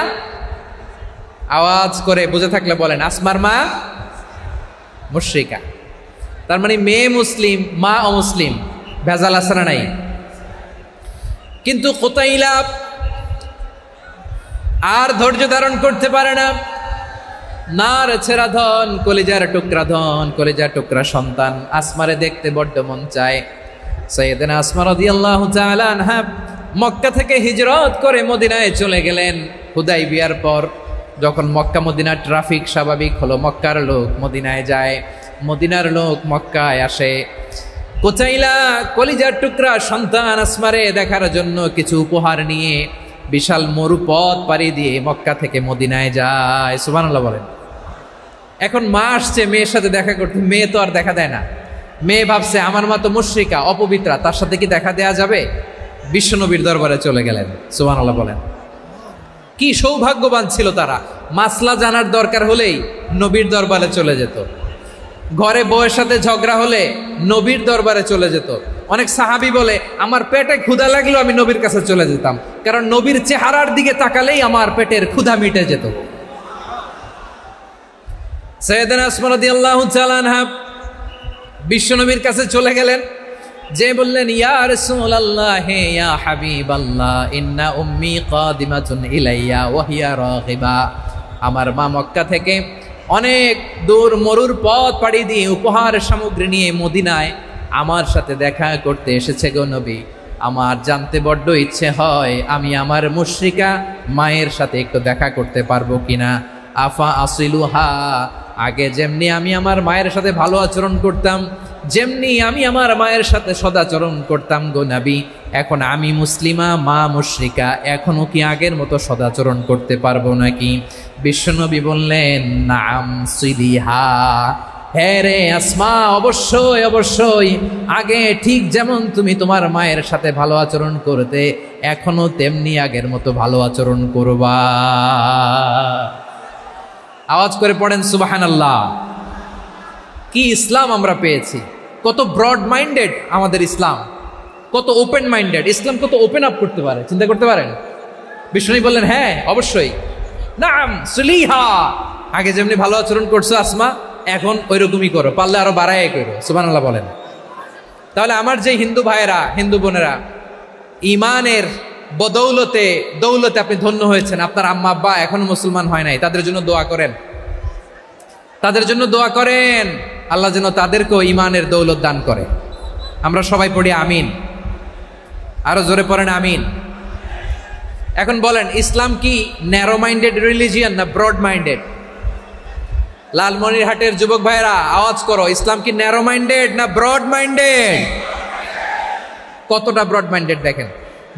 আওয়াজ করে বুঝে থাকলে বলেন, আসমার মা মুশরিকা। তার মানে মেয়ে মুসলিম, মা অমুসলিম, ভেজাল আছে না নাই? কিন্তু কুতাইলা আর ধৈর্য ধারণ করতে পারে না। নার ছেড়া ধন, কলিজার টুকরা ধন, কলিজার টুকরা সন্তান আসমারে দেখতে বড্ড মন চায়। সাইয়েদনা আসমা রাদিয়াল্লাহু তাআলা আনহা মক্কা থেকে হিজরত করে মদিনায় চলে গেলেন হুদাইবিয়ার পর। যখন মক্কা মদিনার ট্রাফিক স্বাভাবিক হলো, মক্কার লোক মদিনায় যায়, মদিনার লোক মক্কায় আসে। কুতাইলা কলিজার টুকরা সন্তান আসমারে দেখার জন্য কিছু উপহার নিয়ে বিশাল মরুপথ পাড়ি দিয়ে মক্কা থেকে মদিনায় যায়। সুবহানাল্লাহ বলেন। এখন মা আসছে মেয়ের সাথে দেখা করতে, মেয়ে তো আর দেখা দেয় না। মেয়ে ভাবছে আমার মা তো মুশরিকা, অপবিত্রা, তার সাথে কি দেখা দেয়া যাবে? বিশ্বনবীর দরবারে চলে গেলেন। সুবহানাল্লাহ বলেন। কি সৌভাগ্যবান ছিল তারা, মাসলা জানার দরকার হলেই নবীর দরবারে চলে যেত। ঘরে বউয়ের সাথে ঝগড়া হলে নবীর দরবারে চলে যেত। অনেক সাহাবী বলে আমার পেটে ক্ষুধা লাগলো আমি নবীর কাছে চলে যেতাম, কারণ নবীর চেহারার দিকে তাকালেই আমার পেটের ক্ষুধা মিটে যেত। সাইয়েদনা আসমা রাদিয়াল্লাহু তাআলা আনহা বিশ্বনবীর কাছে চলে গেলেন, যে বললেন ইয়া রাসূলুল্লাহ ইয়া হাবিবাল্লাহ ইন্না উম্মি কাদিমাতুন ইলাইয়া ওয়া হিয়া রাগিবা। আমার মা মক্কা থেকে অনেক দূর মরুর পথ পাড়ি দিয়ে উপহার সামগ্রী নিয়ে মদিনায় আমার সাথে দেখা করতে এসেছে গো নবী। আমার জানতে বড্ড ইচ্ছে হয় আমি আমার মুশরিকা মায়ের সাথে একটু দেখা করতে পারবো কিনা। আফা আসিলুহা, আগে যেমনি আমি আমার মায়ের সাথে ভালো আচরণ করতাম, যেমনি আমি আমার মায়ের সাথে সদাচরণ করতাম গো নবী, এখন আমি মুসলিমা মা মুশরিকা, এখনো কি আগের মতো সদাচরণ করতে পারবো নাকি? বিশ্বনবী বললেন নাম সিলিহা, হ্যাঁ রে আসমা, অবশ্যই অবশ্যই, আগে ঠিক যেমন তুমি তোমার মায়ের সাথে ভালো আচরণ করতে এখনো তেমনি আগের মতো ভালো আচরণ করবা। আওয়াজ করে পড়েন সুবহানাল্লাহ। কি ইসলাম আমরা পেয়েছি, কত ব্রড মাইন্ডেড আমাদের ইসলাম, কত ওপেন মাইন্ডেড ইসলাম, কত ওপেন আপ করতে পারে, চিন্তা করতে পারেন। বিষ্ণু বললেন হ্যাঁ অবশ্যই, নাম সুলিহা, আগে যেমনি ভালো আচরণ করছো আসমা এখন ওই রকমই করো, পারলে আরো বাড়ায় করো। সুবহানাল্লাহ বলেন। তাহলে আমার যে হিন্দু ভাইয়েরা হিন্দু বোনেরা ইমানের বদৌলতে দৌলতে আপনি ধন্য হয়েছেন, আপনার আম্মা আব্বা এখনো মুসলমান হয় নাই, তাদের জন্য দোয়া করেন, তাদের জন্য দোয়া করেন, আল্লাহ যেন তাদেরকেও ইমানের দৌলত দান করে। আমরা সবাই পড়ি আমিন, আরো জোরে পড়েন আমিন। এখন বলেন ইসলাম কি ন্যারো মাইন্ডেড রিলিজিয়ান না ব্রড মাইন্ডেড? লালমনিরহাটের যুবক ভাইরা আওয়াজ করো, ইসলাম কি ন্যারো মাইন্ডেড না ব্রড মাইন্ডেড? কতটা ব্রড মাইন্ডেড দেখেন।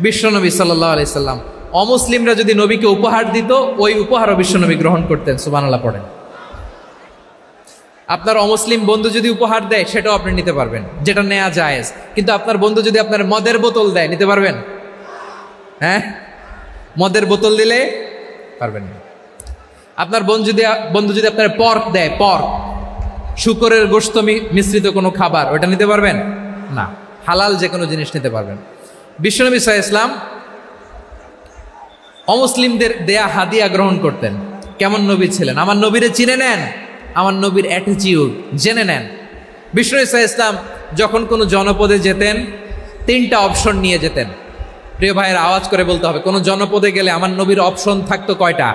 বিশ্বনবী সাল্লাল্লাহু আলাইহি সাল্লাম অমুসলিমরা যদি নবীকে উপহার দিত ওই উপহারও বিশ্বনবী গ্রহণ করতেন। সুবহানাল্লাহ পড়েন। আপনার অমুসলিম বন্ধু যদি উপহার দেয় সেটাও আপনি নিতে পারবেন, যেটা নেওয়া জায়েজ। কিন্তু আপনার বন্ধু যদি আপনার মদের বোতল দেয় নিতে পারবেন? হ্যাঁ, মদের বোতল দিলে পারবেন না। আপনার বন্ধু যদি আপনার পর্ক দেয়, পর্ক শূকরের গোশত মিশ্রিত কোনো খাবার, ওটা নিতে পারবেন না। হালাল যে কোনো জিনিস নিতে পারবেন। বিশ্বনবী সাল্লাল্লাহু আলাইহি ওয়াসাল্লাম অমুসলিমদের দেয়া হাদিয়া গ্রহণ করতেন। কেমন নবী ছিলেন, আমার নবীরে চিনে নেন, আমার নবীর অ্যাটিটিউড জেনে নেন। বিশ্বনবী সাল্লাল্লাহু আলাইহি ওয়াসাল্লাম যখন কোনো জনপদে যেতেন 3টা অপশন নিয়ে যেতেন। প্রিয় ভাইয়ের আওয়াজ করে বলতে হবে, কোনো জনপদে গেলে আমার নবীর অপশন থাকতো কয়টা?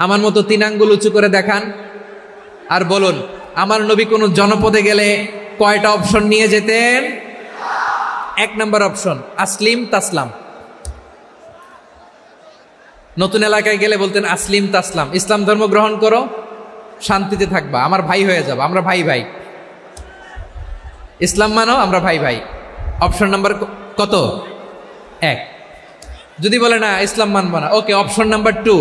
আমার মতো 3 আঙ্গুল উঁচু করে দেখান আর বলুন, আমার নবী কোনো জনপদে গেলে কয়টা অপশন নিয়ে যেতেন? 1 নম্বর অপশন আসলিম তাসলাম। নতুন এলাকায় গেলে বলতেন আসলিম তাসলাম, ইসলাম ধর্ম গ্রহণ করো, শান্তিতে থাকবা, আমার ভাই হয়ে যাবো, আমরা ভাই ভাই। ইসলাম মানো, আমরা ভাই ভাই। অপশন নাম্বার কত? 1। যদি বলে না ইসলাম মানবো না, ওকে, অপশন নাম্বার 2,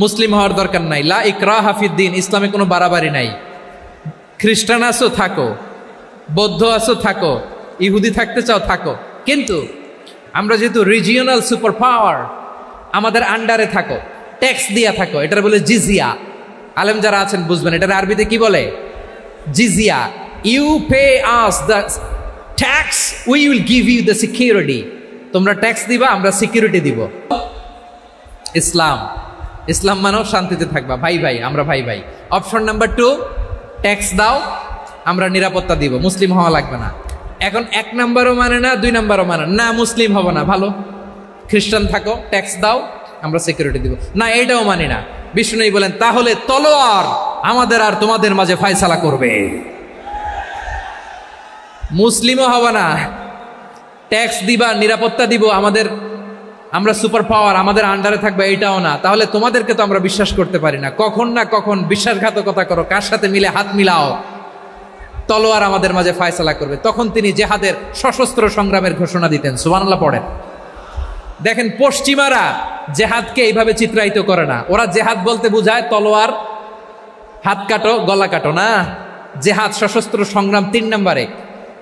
মুসলিম হওয়ার দরকার নাই, লা ইকরাহা ফিদ্দিন, ইসলামে কোনো বাড়াবাড়ি নাই। খ্রিস্টান আছো থাকো, বৌদ্ধ আছো থাকো, ইহুদি থাকতে চাও থাকো, কিন্তু আমরা যেহেতু রিজিওনাল সুপার পাওয়ার, আমাদের আন্ডারে থাকো, ট্যাক্স দিয়া থাকো, এটার বলে জিজিয়া। আলেম যারা আছেন বুঝবেন এটার আরবিতে কি বলে, জিজিয়া। You pay us the tax, we will give you the security. তোমরা ট্যাক্স দিবা, আমরা সিকিউরিটি দিব। ইসলাম, ইসলাম মানো, শান্তিতে থাকবা, ভাই ভাই, আমরা ভাই ভাই। অপশন নাম্বার 2, ট্যাক্স দাও, আমরা নিরাপত্তা দিব, মুসলিম হওয়া লাগবে না। এখন 1 নাম্বারও মানে না, 2 নাম্বারও মানে না, মুসলিম হব না, ভালো, খ্রিস্টান থাকো, ট্যাক্স দাও, আমরা সিকিউরিটি দিব না, এইটাও মানি না। বিষ্ণু বলেন তাহলে তলোয়ার আমাদের আর তোমাদের মাঝে ফায়সালা করবে। মুসলিমও হবা না, ট্যাক্স দিবা, নিরাপত্তা দিব, আমরা সুপার পাওয়ার, আমাদের আন্ডারে থাকবে, এইটাও না। তাহলে তোমাদেরকে তো আমরা বিশ্বাস করতে পারি না, কখন না কখন বিশ্বাসঘাতকতা করো, কার সাথে মিলে হাত মিলাও, তলোয়ার আমাদের মাঝে ফায়সালা করবে। তখন তিনি জেহাদের সশস্ত্র সংগ্রামের ঘোষণা দিতেন। সুবহানাল্লাহ পড়েন। দেখেন পশ্চিমারা জেহাদকে এইভাবে চিত্রায়িত করে না, ওরা জেহাদ বলতে বোঝায় তলোয়ার, হাত কাটো, গলা কাটো না। জেহাদ সশস্ত্র সংগ্রাম 3 নম্বরে।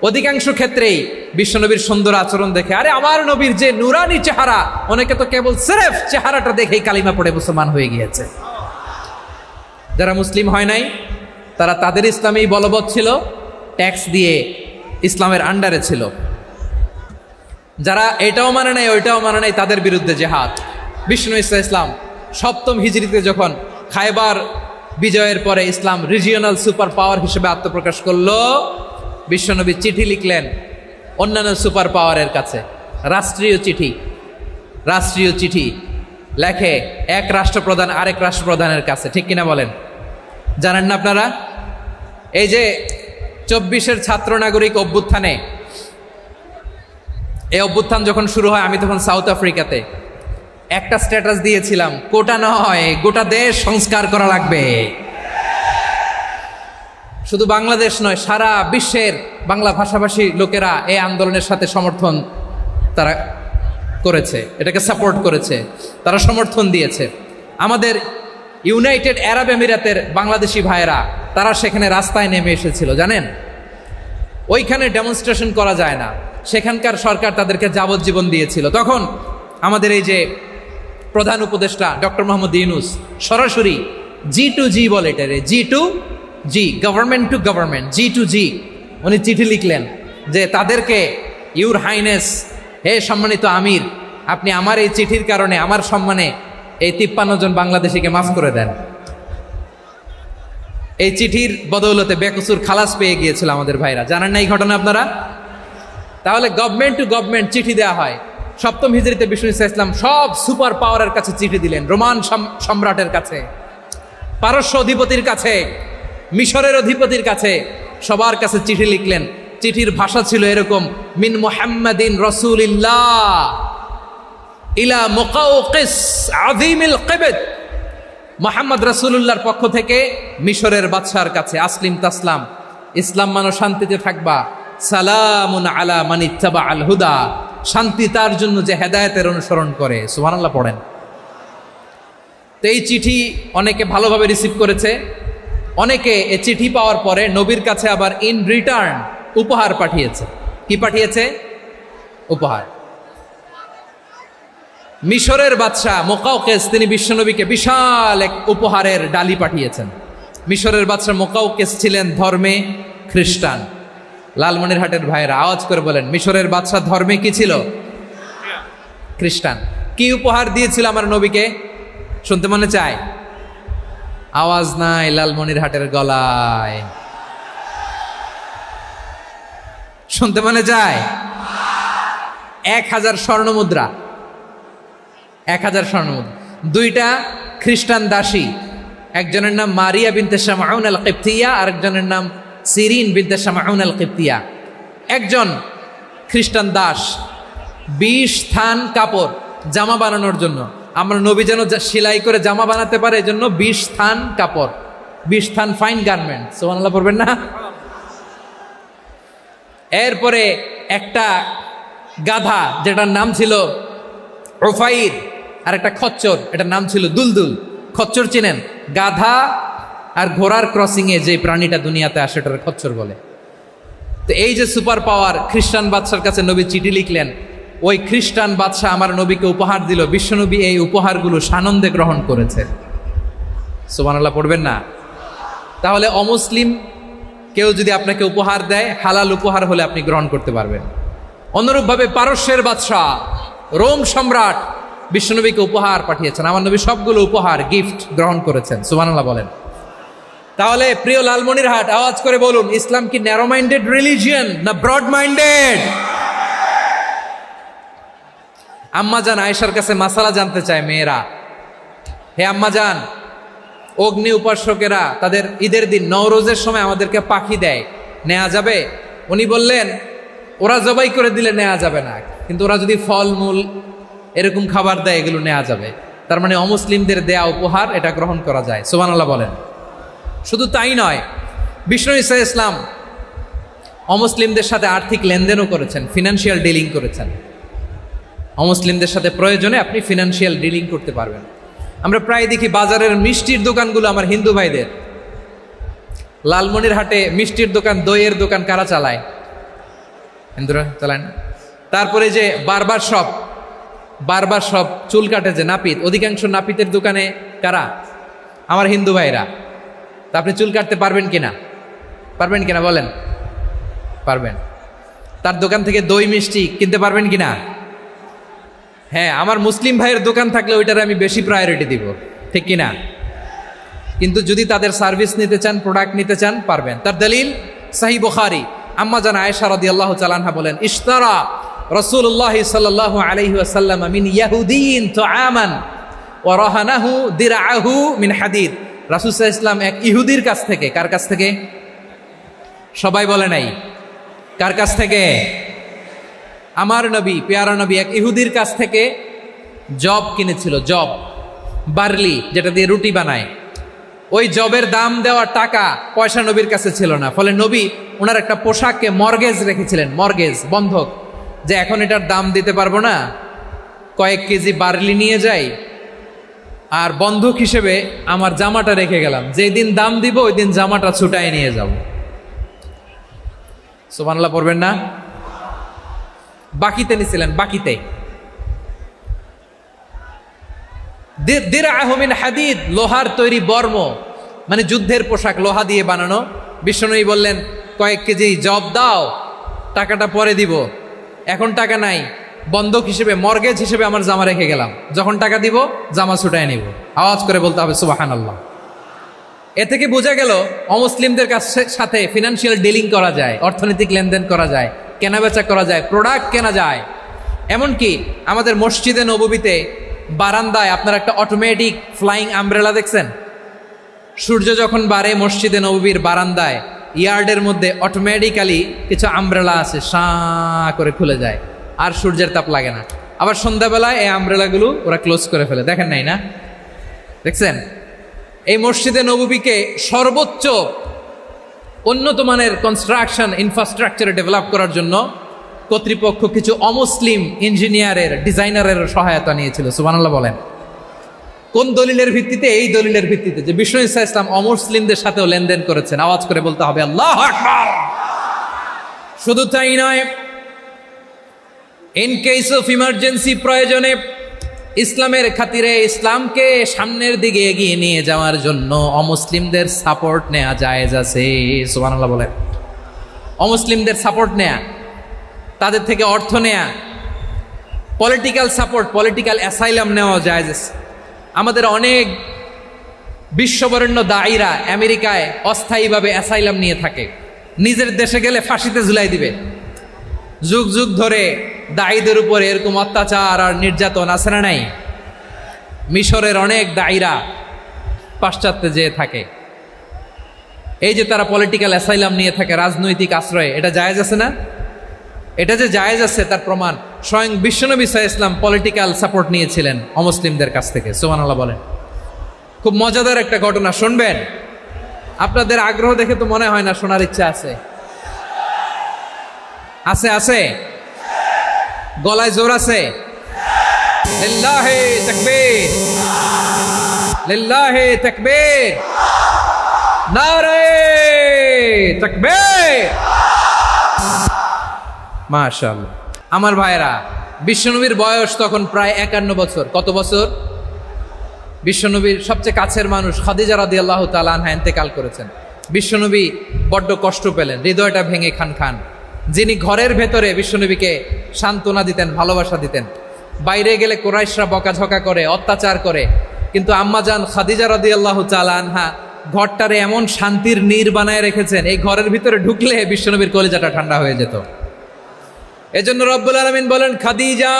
অধিকাংশ ক্ষেত্রেই বিশ্বনবীর সুন্দর আচরণ দেখে, আরে আমার নবীর যে নুরানি চেহারা, অনেকে তো কেবল সিরেফ চেহারাটা দেখেই কালিমা পড়ে মুসলমান হয়ে গিয়েছে। যারা মুসলিম হয় নাই তারা তাদের ইসলামেই বলবৎ ছিল, ট্যাক্স দিয়ে ইসলামের আন্ডারে ছিল। যারা এটাও মানে নাই ওইটাও মানে নাই, তাদের বিরুদ্ধে জেহাদ। বিষ্ণু ইসলাম 7ম হিজরিতে যখন খায়বার বিজয়ের পরে ইসলাম রিজিওনাল সুপার পাওয়ার হিসেবে আত্মপ্রকাশ করলো, বিশ্বনবী চিঠি লিখলেন অন্যান্য সুপার পাওয়ারের কাছে, রাষ্ট্রীয় চিঠি লেখে এক রাষ্ট্রপ্রধান আরেক রাষ্ট্রপ্রধানের কাছে, ঠিক কিনা বলেন? জানেন না আপনারা? এই যে 24-এর ছাত্র নাগরিক অভ্যুত্থানে, এই অভ্যুত্থান যখন শুরু হয়, আমি তখন সাউথ আফ্রিকাতে, একটা স্ট্যাটাস দিয়েছিলাম, কোটা নয় গোটা দেশ সংস্কার করা লাগবে। শুধু বাংলাদেশ নয়, সারা বিশ্বের বাংলা ভাষাভাষী লোকেরা এই আন্দোলনের সাথে সমর্থন তারা করেছে, এটাকে সাপোর্ট করেছে, তারা সমর্থন দিয়েছে। আমাদের ইউনাইটেড আরব আমিরাতের বাংলাদেশি ভাইয়েরা, তারা সেখানে রাস্তায় নেমে এসেছিল, জানেন? ওইখানে ডেমনস্ট্রেশন করা যায় না, সেখানকার সরকার তাদেরকে যাবজ্জীবন দিয়েছিল। তখন আমাদের এই যে প্রধান উপদেষ্টা ডক্টর মোহাম্মদ ইউনূস সরাসরি G2G বলে, এটারে G2G, government to government, G2G, উনি চিঠি লিখলেন যে তাদেরকে, ইউর হাইনেস, হে সম্মানিত আমির, আপনি আমার এই চিঠির কারণে আমার সম্মানে এই 53 জন বাংলাদেশিকে মাফ করে দেন। এই চিঠির বদৌলতে বেকসুর খালাস পেয়ে গিয়েছিল আমাদের ভাইরা। জানেন না এই ঘটনা আপনারা? তাহলে গভর্নমেন্ট টু গভর্নমেন্ট চিঠি দেওয়া হয়। 7ম হিজরিতে বিষ্ণু ইসলাম সব সুপার পাওয়ারের কাছে চিঠি দিলেন, রোমান সম্রাটের কাছে, পারস্য অধিপতির কাছে, মিশরের অধিপতির কাছে, সবার কাছে চিঠি লিখলেন। চিঠির ভাষা ছিল এরকম, মিন মুহাম্মাদিন রাসূলিল্লাহ ইলা মুকাওকিস আযীমিল কিবত, মুহাম্মদ রাসূলুল্লাহর পক্ষ থেকে মিশরের বাদশার কাছে, আসলিম তাসলাম, ইসলাম মানো, শান্তিতে থাকবা, সালামুন আলা মান ইত্তাবা আল হুদা, শান্তি তার জন্য যে হেদায়েতের অনুসরণ করে। সুবহানাল্লাহ পড়েন। তো এই চিঠি অনেকে ভালোভাবে রিসিভ করেছে, অনেকে এই চিঠি পাওয়ার পরে নবীর কাছে আবার ইন রিটার্ন উপহার পাঠিয়েছে। কি পাঠিয়েছে? উপহার। মিশরের বাদশাহ মুকাওকিস, তিনি বিশ্বনবীকে বিশাল এক উপহারের ডালি পাঠিয়েছেন। মিশরের বাদশাহ মুকাওকিস ছিলেন ধর্মে খ্রিস্টান। লালমনিরহাটের ভাইয়েরা আওয়াজ করে বলেন, মিশরের বাদশাহ ধর্মে কি ছিল? খ্রিস্টান। কি উপহার দিয়েছিল আমার নবীকে? শুনতে মনে চায়? আওয়াজ নাই লালমনিরহাটের গলায়, শুনতে মনে চায়? 1000 স্বর্ণ মুদ্রা, 1000 স্বর্ণ মুদ্রা, 2টা খ্রিস্টান দাসী, একজনের নাম মারিয়া বিনতে শামাউন আল কিবতিয়া, আরেকজনের নাম সিরিন বিনতে শামাউন আল কিবতিয়া। একজন খ্রিস্টান দাস 20 থান কাপড় জামা বানানোর জন্য, আমরা নবী যেন সেলাই করে জামা বানাতে পারে এজন্য 20 থান কাপড়, 20 থান ফাইন গার্মেন্ট, সুবহানাল্লাহ পড়বেন না? এরপরে একটা গাধা যেটার নাম ছিল উফাইর, আর একটা খচ্চর, এটার নাম ছিল দুলদুল। খচ্চর চিনেন? গাধা আর ঘোড়ার ক্রসিং এ যে প্রাণীটা দুনিয়াতে আসে এটার খচ্চর বলে। তো এই যে সুপার পাওয়ার, খ্রিস্টান বাদশার কাছে নবী চিঠি লিখলেন, ওই খ্রিস্টান বাদশাহ আমার নবীকে উপহার দিল, বিশ্বনবী এই উপহারগুলো সানন্দে গ্রহণ করেছে। সুবহানাল্লাহ পড়বেন না? তাহলে অমুসলিম কেউ যদি আপনাকে উপহার দেয়, হালাল উপহার হলে আপনি গ্রহণ করতে পারবেন। অনুরূপভাবে পারস্যের বাদশাহ, রোম সম্রাট বিশ্বনবীকে উপহার পাঠিয়েছেন, আমার নবী সবগুলো উপহার গিফট গ্রহণ করেছেন। সুবহানাল্লাহ বলেন। তাহলে প্রিয় লালমনিরহাট, আওয়াজ করে বলুন, ইসলাম কি ন্যারো মাইন্ডেড রিলিজিয়ন না ব্রড মাইন্ডেড? আম্মাজান আয়েশার কাছে মাসালা জানতে চায় মেয়েরা, হে আম্মাজান, অগ্নি উপাসকেরা তাদের ঈদের দিন নওরোজের সময় আমাদেরকে পাখি দেয়, নেওয়া যাবে? উনি বললেন, ওরা জবাই করে দিলে নেওয়া যাবে না, কিন্তু ওরা যদি ফলমূল এরকম খাবার দেয় এগুলো নেওয়া যাবে। তার মানে অমুসলিমদের দেয়া উপহার এটা গ্রহণ করা যায়। সুবহানাল্লাহ বলেন। শুধু তাই নয়, বিষ্ণু ঈসা ইসলাম অমুসলিমদের সাথে আর্থিক লেনদেনও করেছেন, ফিনান্সিয়াল ডিলিং করেছেন। অমুসলিমদের সাথে প্রয়োজনে আপনি ফিনান্সিয়াল ডিলিং করতে পারবেন। আমরা প্রায় দেখি বাজারের মিষ্টির দোকানগুলো আমার হিন্দু ভাইদের। লালমনিরহাটে মিষ্টির দোকান, দইয়ের দোকান কারা চালায়? হিন্দুরা চালায় না? তারপরে যে বারবার শপ, চুল কাটে যে নাপিত, অধিকাংশ নাপিতের দোকানে কারা? আমার হিন্দু ভাইরা। তা আপনি চুল কাটতে পারবেন কিনা? পারবেন কিনা বলেন? পারবেন। তার দোকান থেকে দই মিষ্টি কিনতে পারবেন কিনা? হ্যাঁ, আমার মুসলিম ভাইয়ের দোকান থাকলে ওইটারে আমি বেশি প্রায়োরিটি দিব, ঠিক কিনা? কিন্তু যদি তাদের সার্ভিস নিতে চান, প্রোডাক্ট নিতে চান, পারবেন। তার দলিল সহিহ বুখারী, আম্মা জান আয়েশা রাদিয়াল্লাহু তাআলা আনহা বলেন, ইশতারা রাসূলুল্লাহ সাল্লাল্লাহু আলাইহি ওয়াসাল্লাম মিন ইয়াহুদিয়িন তুআমান ওয়া রাহানাহু দিরআহু মিন হাদিদ। রাসূল সাল্লাল্লাহু আলাইহি ওয়াসাল্লাম এক ইহুদির কাছ থেকে, কার কাছ থেকে? সবাই বলে নাই কার কাছ থেকে? আমার নবী, পেয়ারা নবী এক ইহুদির কাছ থেকে জব কিনেছিল, জব, বার্লি, যেটা দিয়ে রুটি বানায়। ওই জবের দাম দেওয়ার টাকা পয়সা নবীর কাছে ছিল না, ফলে নবী ওনার একটা পোশাককে মর্গেজ রেখেছিলেন, মর্গেজ, বন্ধক, যে এখন এটার দাম দিতে পারবো না, কয়েক কেজি বার্লি নিয়ে যাই আর বন্ধক হিসেবে আমার জামাটা রেখে গেলাম, যেই দিন দাম দিব ওই দিন জামাটা ছুটায় নিয়ে যাব। সুবহানাল্লাহ পড়বেন না? বাকিতে নিছিলেন, বাকিতে। দিরআহু মিন হাদিদ, লোহার তৈরি বর্ম, মানে যুদ্ধের পোশাক, লোহা দিয়ে বানানো। বিশ্বনবী বললেন, কয়েক কেজি জব দাও, টাকাটা পরে দিব, এখন টাকা নাই, বন্ধক হিসেবে, মর্গেজ হিসেবে আমার জামা রেখে গেলাম, যখন টাকা দিব জামা ছুটায় নিব। আওয়াজ করে বলতে হবে সুবহানাল্লাহ। এ থেকে বোঝা গেল অমুসলিমদের সাথে ফিনান্সিয়াল ডিলিং করা যায়, অর্থনৈতিক লেনদেন করা যায়, কেনাবেচা করা যায়, প্রোডাক্ট কেনা যায়। এমনকি আমাদের মসজিদে নববীতে বারান্দায় আপনার একটা অটোমেটিক ফ্লাইং আমব্রেলা দেখছেন? সূর্য যখন বাড়ে মসজিদে নববীর বারান্দায় ইয়ার্ডের মধ্যে অটোমেটিক্যালি কিছু আমব্রেলা আছে, সাঁ করে খুলে যায়, আর সূর্যের তাপ লাগে না। আবার সন্ধ্যাবেলায় এই আমব্রেলাগুলো ওরা ক্লোজ করে ফেলে, দেখেন নাই না? দেখছেন? এই মসজিদে নববীকে সর্বোচ্চ উন্নত মানের কনস্ট্রাকশন ইনফ্রাস্ট্রাকচারে ডেভেলপ করার জন্য কর্তৃপক্ষ কিছু অমুসলিম ইঞ্জিনিয়ারের, ডিজাইনারের সহায়তা নিয়েছিল। সুবহানাল্লাহ বলেন। কোন দলিলের ভিত্তিতে? এই দলিলের ভিত্তিতে যে বিষ্ণু ঈসা ইসলাম অমুসলিমদের সাথেও লেনদেন করেছেন। আওয়াজ করে বলতে হবে আল্লাহু আকবার। শুধু তাই নয়, ইন কেস অফ ইমার্জেন্সি, প্রয়োজনে ইসলামের খাতিরে, ইসলামকে সামনের দিকে এগিয়ে নিয়ে যাওয়ার জন্য অমুসলিমদের সাপোর্ট নেওয়া জায়েজ আছে। সুবহানাল্লাহ বলেন। অমুসলিমদের সাপোর্ট নেয়া, তাদের থেকে অর্থ নেয়া, পলিটিক্যাল সাপোর্ট, পলিটিক্যাল অ্যাসাইলাম নেওয়া জায়েজ আছে। আমাদের অনেক বিশ্ববরেণ্য দায়ীরা আমেরিকায় অস্থায়ীভাবে অ্যাসাইলাম নিয়ে থাকে, নিজের দেশে গেলে ফাঁসিতে ঝুলাই দিবে। যুগ যুগ ধরে দায়ীদের উপরে এরকম অত্যাচার আর নির্যাতন আছে না নাই? মিশরের অনেক দায়ীরা পাশ্চাত্যে যেয়ে থাকে, এই যে তারা পলিটিক্যাল অ্যাসাইলাম নিয়ে থাকে, রাজনৈতিক আশ্রয়, এটা জায়েজ আছে না? এটা যে জায়েজ আছে তার প্রমাণ স্বয়ং বিশ্বনবী সাল্লাল্লাহু আলাইহি ওয়াসাল্লাম পলিটিক্যাল সাপোর্ট নিয়েছিলেন অমুসলিমদের কাছ থেকে। সুবহানাল্লাহ বলেন। খুব মজাদার একটা ঘটনা, শুনবেন? আপনাদের আগ্রহ দেখে তো মনে হয় না শোনার ইচ্ছা আছে। আছে আছে, গলায় জোর আছে। লিল্লাহি তাকবীর, লিল্লাহি তাকবীর, নারে তাকবীর। মাশাআল্লাহ। আমার ভাইরা, বিশ্বনবীর বয়স তখন প্রায় 51 বছর। কত বছর? বিশ্বনবীর সবচেয়ে কাছের মানুষ খাদিজা রাদিয়াল্লাহু তাআলা আনহা ইন্তেকাল করেছেন। বিশ্বনবী বড্ড কষ্ট পেলেন, হৃদয়টা ভেঙে খান খান। যিনি ঘরের ভেতরে বিশ্বনবীকে সান্ত্বনা দিতেন, ভালোবাসা দিতেন, বাইরে গেলে কুরাইশরা বকাঝকা করে, অত্যাচার করে, কিন্তু আম্মাজান খাদিজা রাদিয়াল্লাহু তাআলা আনহা ঘরটারে এমন শান্তির নীর বানায় রেখেছেন, এই ঘরের ভিতরে ঢুকলে বিশ্বনবীর কলিজাটা ঠান্ডা হয়ে যেত। এজন্য রব্বুল আলামিন বলেন, খাদিজা,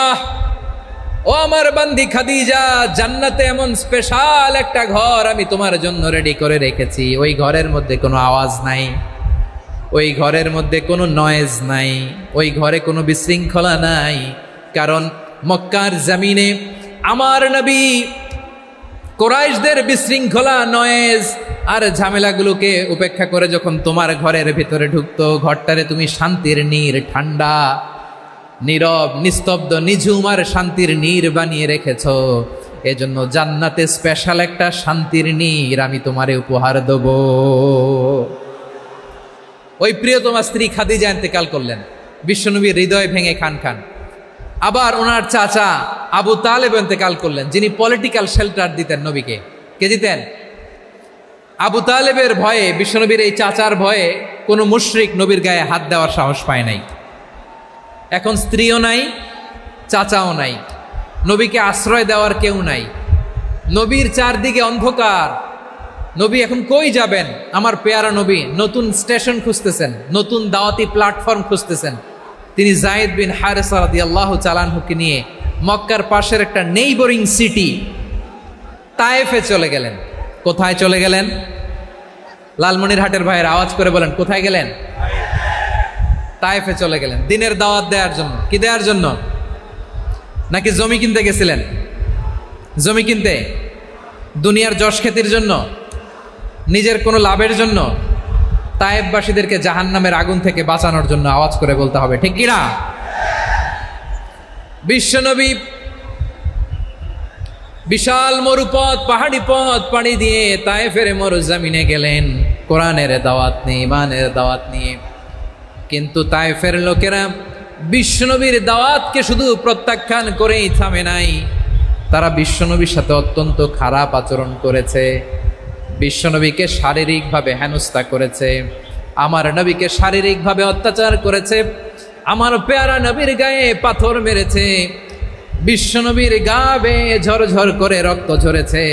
ও আমার বান্দি খাদিজা, জান্নাতে এমন স্পেশাল একটা ঘর আমি তোমার জন্য রেডি করে রেখেছি। ওই ঘরের মধ্যে কোনো আওয়াজ নাই, ওই ঘরের মধ্যে কোনো নয়েজ নাই, ওই ঘরে কোনো বিশৃঙ্খলা নাই। কারণ মক্কার জমিনে আমার নবী কুরাইশদের বিশৃঙ্খলা, নয়েজ আর ঝামেলাগুলোকে উপেক্ষা করে যখন তোমার ঘরের ভিতরে ঢুকতো, ঘরটারে তুমি শান্তির নীর, ঠান্ডা, নীরব, নিস্তব্ধ, নিঝুম আর শান্তির নীর বানিয়ে রেখেছ। এজন্য জান্নাতে স্পেশাল একটা শান্তির নীর আমি তোমারে উপহার দেব। ওই প্রিয়তমা স্ত্রী খাদিজা ইন্তেকাল করলেন, বিশ্বনবীর হৃদয় ভেঙে খান খান। আবার ওনার চাচা আবু তালেব ইন্তেকাল করলেন, যিনি পলিটিক্যাল শেল্টার দিতেন নবীকে। কে দিতেন? আবু তালেবের ভয়ে, বিশ্বনবীর এই চাচার ভয়ে কোনো মুশরিক নবীর গায়ে হাত দেওয়ার সাহস পায় নাই। এখন স্ত্রীও নাই, চাচাও নাই, নবীকে আশ্রয় দেওয়ার কেউ নাই, নবীর চারদিকে অন্ধকার। নবী এখন কই যাবেন? আমার পেয়ারা নবী নতুন স্টেশন খুঁজতেছেন, নতুন দাওয়াতি প্ল্যাটফর্ম খুঁজতেছেন। তিনি যায়েদ বিন হারেসা রাদিয়াল্লাহু তাআলা আনহুকে নিয়ে মক্কার পাশের একটা নেইবরিং সিটি তায়েফে চলে গেলেন। কোথায় চলে গেলেন? লালমনিরহাটের ভাইয়ের আওয়াজ করে বলেন, কোথায় গেলেন? তায়েফে চলে গেলেন দিনের দাওয়াত দেওয়ার জন্য। কি দেওয়ার জন্য? নাকি জমি কিনতে গেছিলেন? জমি কিনতে, দুনিয়ার যশ খ্যাতির জন্য, নিজের কোনো লাভের জন্য? তায়েফবাসীদেরকে জাহান্নামের আগুন থেকে বাঁচানোর জন্য। আওয়াজ করে বলতে হবে, ঠিক কিনা? বিশ্বনবী বিশাল মরুপথ, পাহাড়ি পথ পাড়ি দিয়ে তায়েফের মরুজমিনে গেলেন কোরআনের দাওয়াত নিয়ে, ইমানের দাওয়াত নিয়ে। কিন্তু তায়েফের লোকেরা বিশ্বনবীর দাওয়াতকে শুধু প্রত্যাখ্যান করেই থামে নাই, তারা বিশ্বনবীর সাথে অত্যন্ত খারাপ আচরণ করেছে। বিশ্বনবীকে শারীরিকভাবে হেনস্থা করেছে, আমার নবীকে শারীরিকভাবে অত্যাচার করেছে, আমার পেয়ারা নবীর গায়ে পাথর মেরেছে, বিশ্বনবীর গা বেয়ে ঝরঝর করে রক্ত ঝরেছে,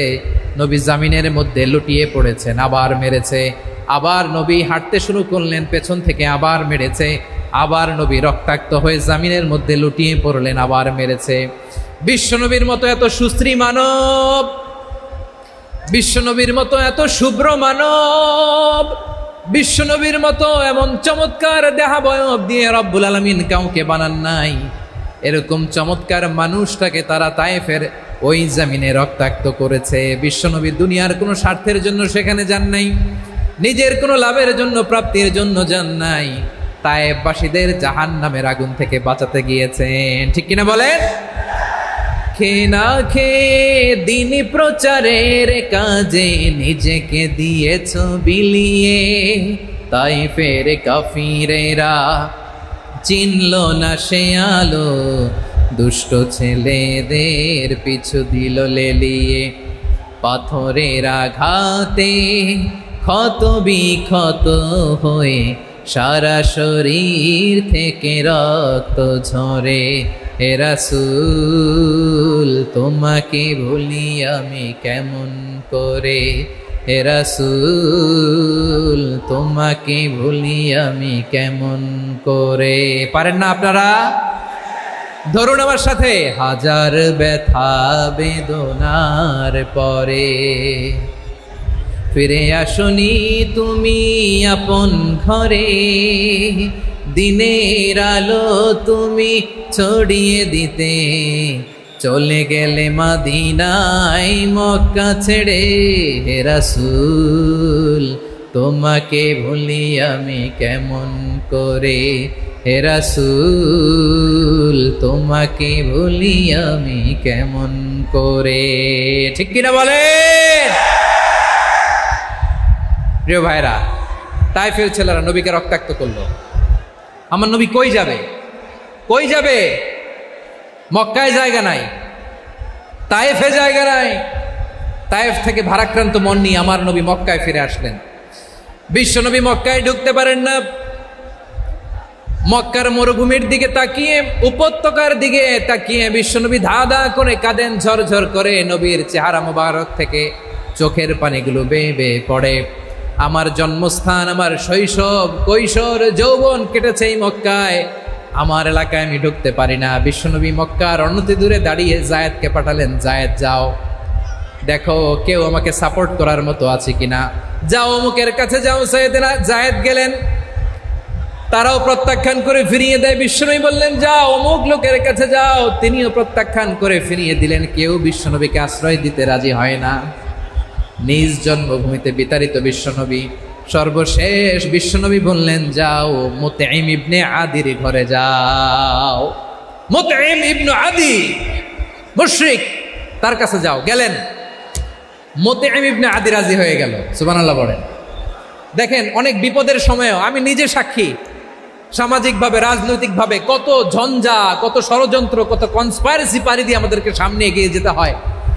নবী জামিনের মধ্যে লুটিয়ে পড়েছেন, আবার মেরেছে, আবার নবী হাঁটতে শুরু করলেন, পেছন থেকে আবার মেরেছে, আবার নবী রক্তাক্ত হয়ে জামিনের মধ্যে লুটিয়ে পড়লেন, আবার মেরেছে। বিশ্বনবীর মতো এত সুশ্রী মানব, বিশ্বনবীর মতো এত শুভ্র মানব, বিশ্বনবীর মতো এমন চমৎকার দেহাবয়ব দিয়ে রব্বুল আলামিন কাউকে বানান নাই। এরকম চমৎকার মানুষটাকে তারা তায়েফের ওই জমিনে রক্তাক্ত করেছে। বিশ্বনবী দুনিয়ার কোনো স্বার্থের জন্য সেখানে যান নাই, নিজের কোনো লাভের জন্য, প্রাপ্তির জন্য যান নাই, তায়েফবাসীদের জাহান্নামের আগুন থেকে বাঁচাতে গিয়েছেন। ঠিক কিনা বলেন? খেয়ে না খেয়ে দিন প্রচারের কাজে নিজেকে দিয়েছ বিলিয়ে, তায়েফের কাফিরেরা চিনল না সে আলো, দুষ্ট ছেলেদের পিছু দিল লেলিয়ে, পাথরের আঘাতে ক্ষত বিক্ষত হয়ে সারা শরীর থেকে রক্ত ঝরে। হে রাসূল তোমাকে ভুলি আমি কেমন করে, হে রাসূল তোমাকে ভুলি আমি কেমন করে। পারেন না আপনারা? ধরুন আমার সাথে, হাজার ব্যথা বেদনার পরে ফিরে আসনি তুমি আপন ঘরে, দিনের আলো তুমি ছড়িয়ে দিতে, চলে গেলে মদিনায় মক্কা ছেড়ে। হে রাসূল তোমাকে ভুলি আমি কেমন করে, হে রাসূল তোমাকে ভুলি আমি কেমন করে। ঠিক কিনা বলেন? প্রিয় ভাইরা, তাইফের ছেলেরা নবীকে রক্তাক্ত করলো। আমার নবী কই যাবে? কই যাবে? মক্কায় জায়গা নাই, তায়েফে জায়গা নাই। তায়েফ থেকে ভারাক্রান্ত মন নিয়ে আমার নবী মক্কায় ফিরে আসলেন। বিশ্ব নবী মক্কায় ঢুকতে পারেন না। মক্কার মরুভূমির দিকে তাকিয়ে, উপত্যকার দিকে তাকিয়ে বিশ্বনবী ধা ধা করে কাঁদেন, ঝরঝর করে। নবীর চেহারা মোবারক থেকে চোখের পানিগুলো বেয়ে বেয়ে পড়ে। আমার জন্মস্থান, আমার শৈশব, কৈশোর, যৌবন কেটেছে এই মক্কায়, আমার এলাকায় আমি ঢুকতে পারি না। বিশ্বনবী মক্কার অনতি দূরে দাঁড়িয়ে জায়েদকে পাঠালেন, জায়েদ যাও দেখো কেউ আমাকে সাপোর্ট করার মতো আছে কিনা, যাও অমুকের কাছে যাও। জায়েদ গেলেন, তারাও প্রত্যাখ্যান করে ফিরিয়ে দেয়। বিশ্বনবী বললেন যাও অমুক লোকের কাছে যাও, তিনিও প্রত্যাখ্যান করে ফিরিয়ে দিলেন। কেউ বিশ্বনবীকে আশ্রয় দিতে রাজি হয় না। নিজ জন্মভূমিতে বিতাড়িত বিশ্বনবী, সর্বশেষ বিশ্বনবী বললেন যাও মুতঈম ইবনে আদির ঘরে যাও। মুতঈম ইবনে আদি মুশরিক, তার কাছে যাও। গেলেন, মুতঈম ইবনে আদি রাজি হয়ে গেল। সুবহানাল্লাহ বলেন। দেখেন, অনেক বিপদের সময়ও আমি নিজে সাক্ষী, সামাজিকভাবে রাজনৈতিকভাবে কত ঝঞ্ঝা, কত ষড়যন্ত্র, কত কনস্পাইরেসি পাড়ি দিয়ে আমাদেরকে সামনে এগিয়ে যেতে হয়।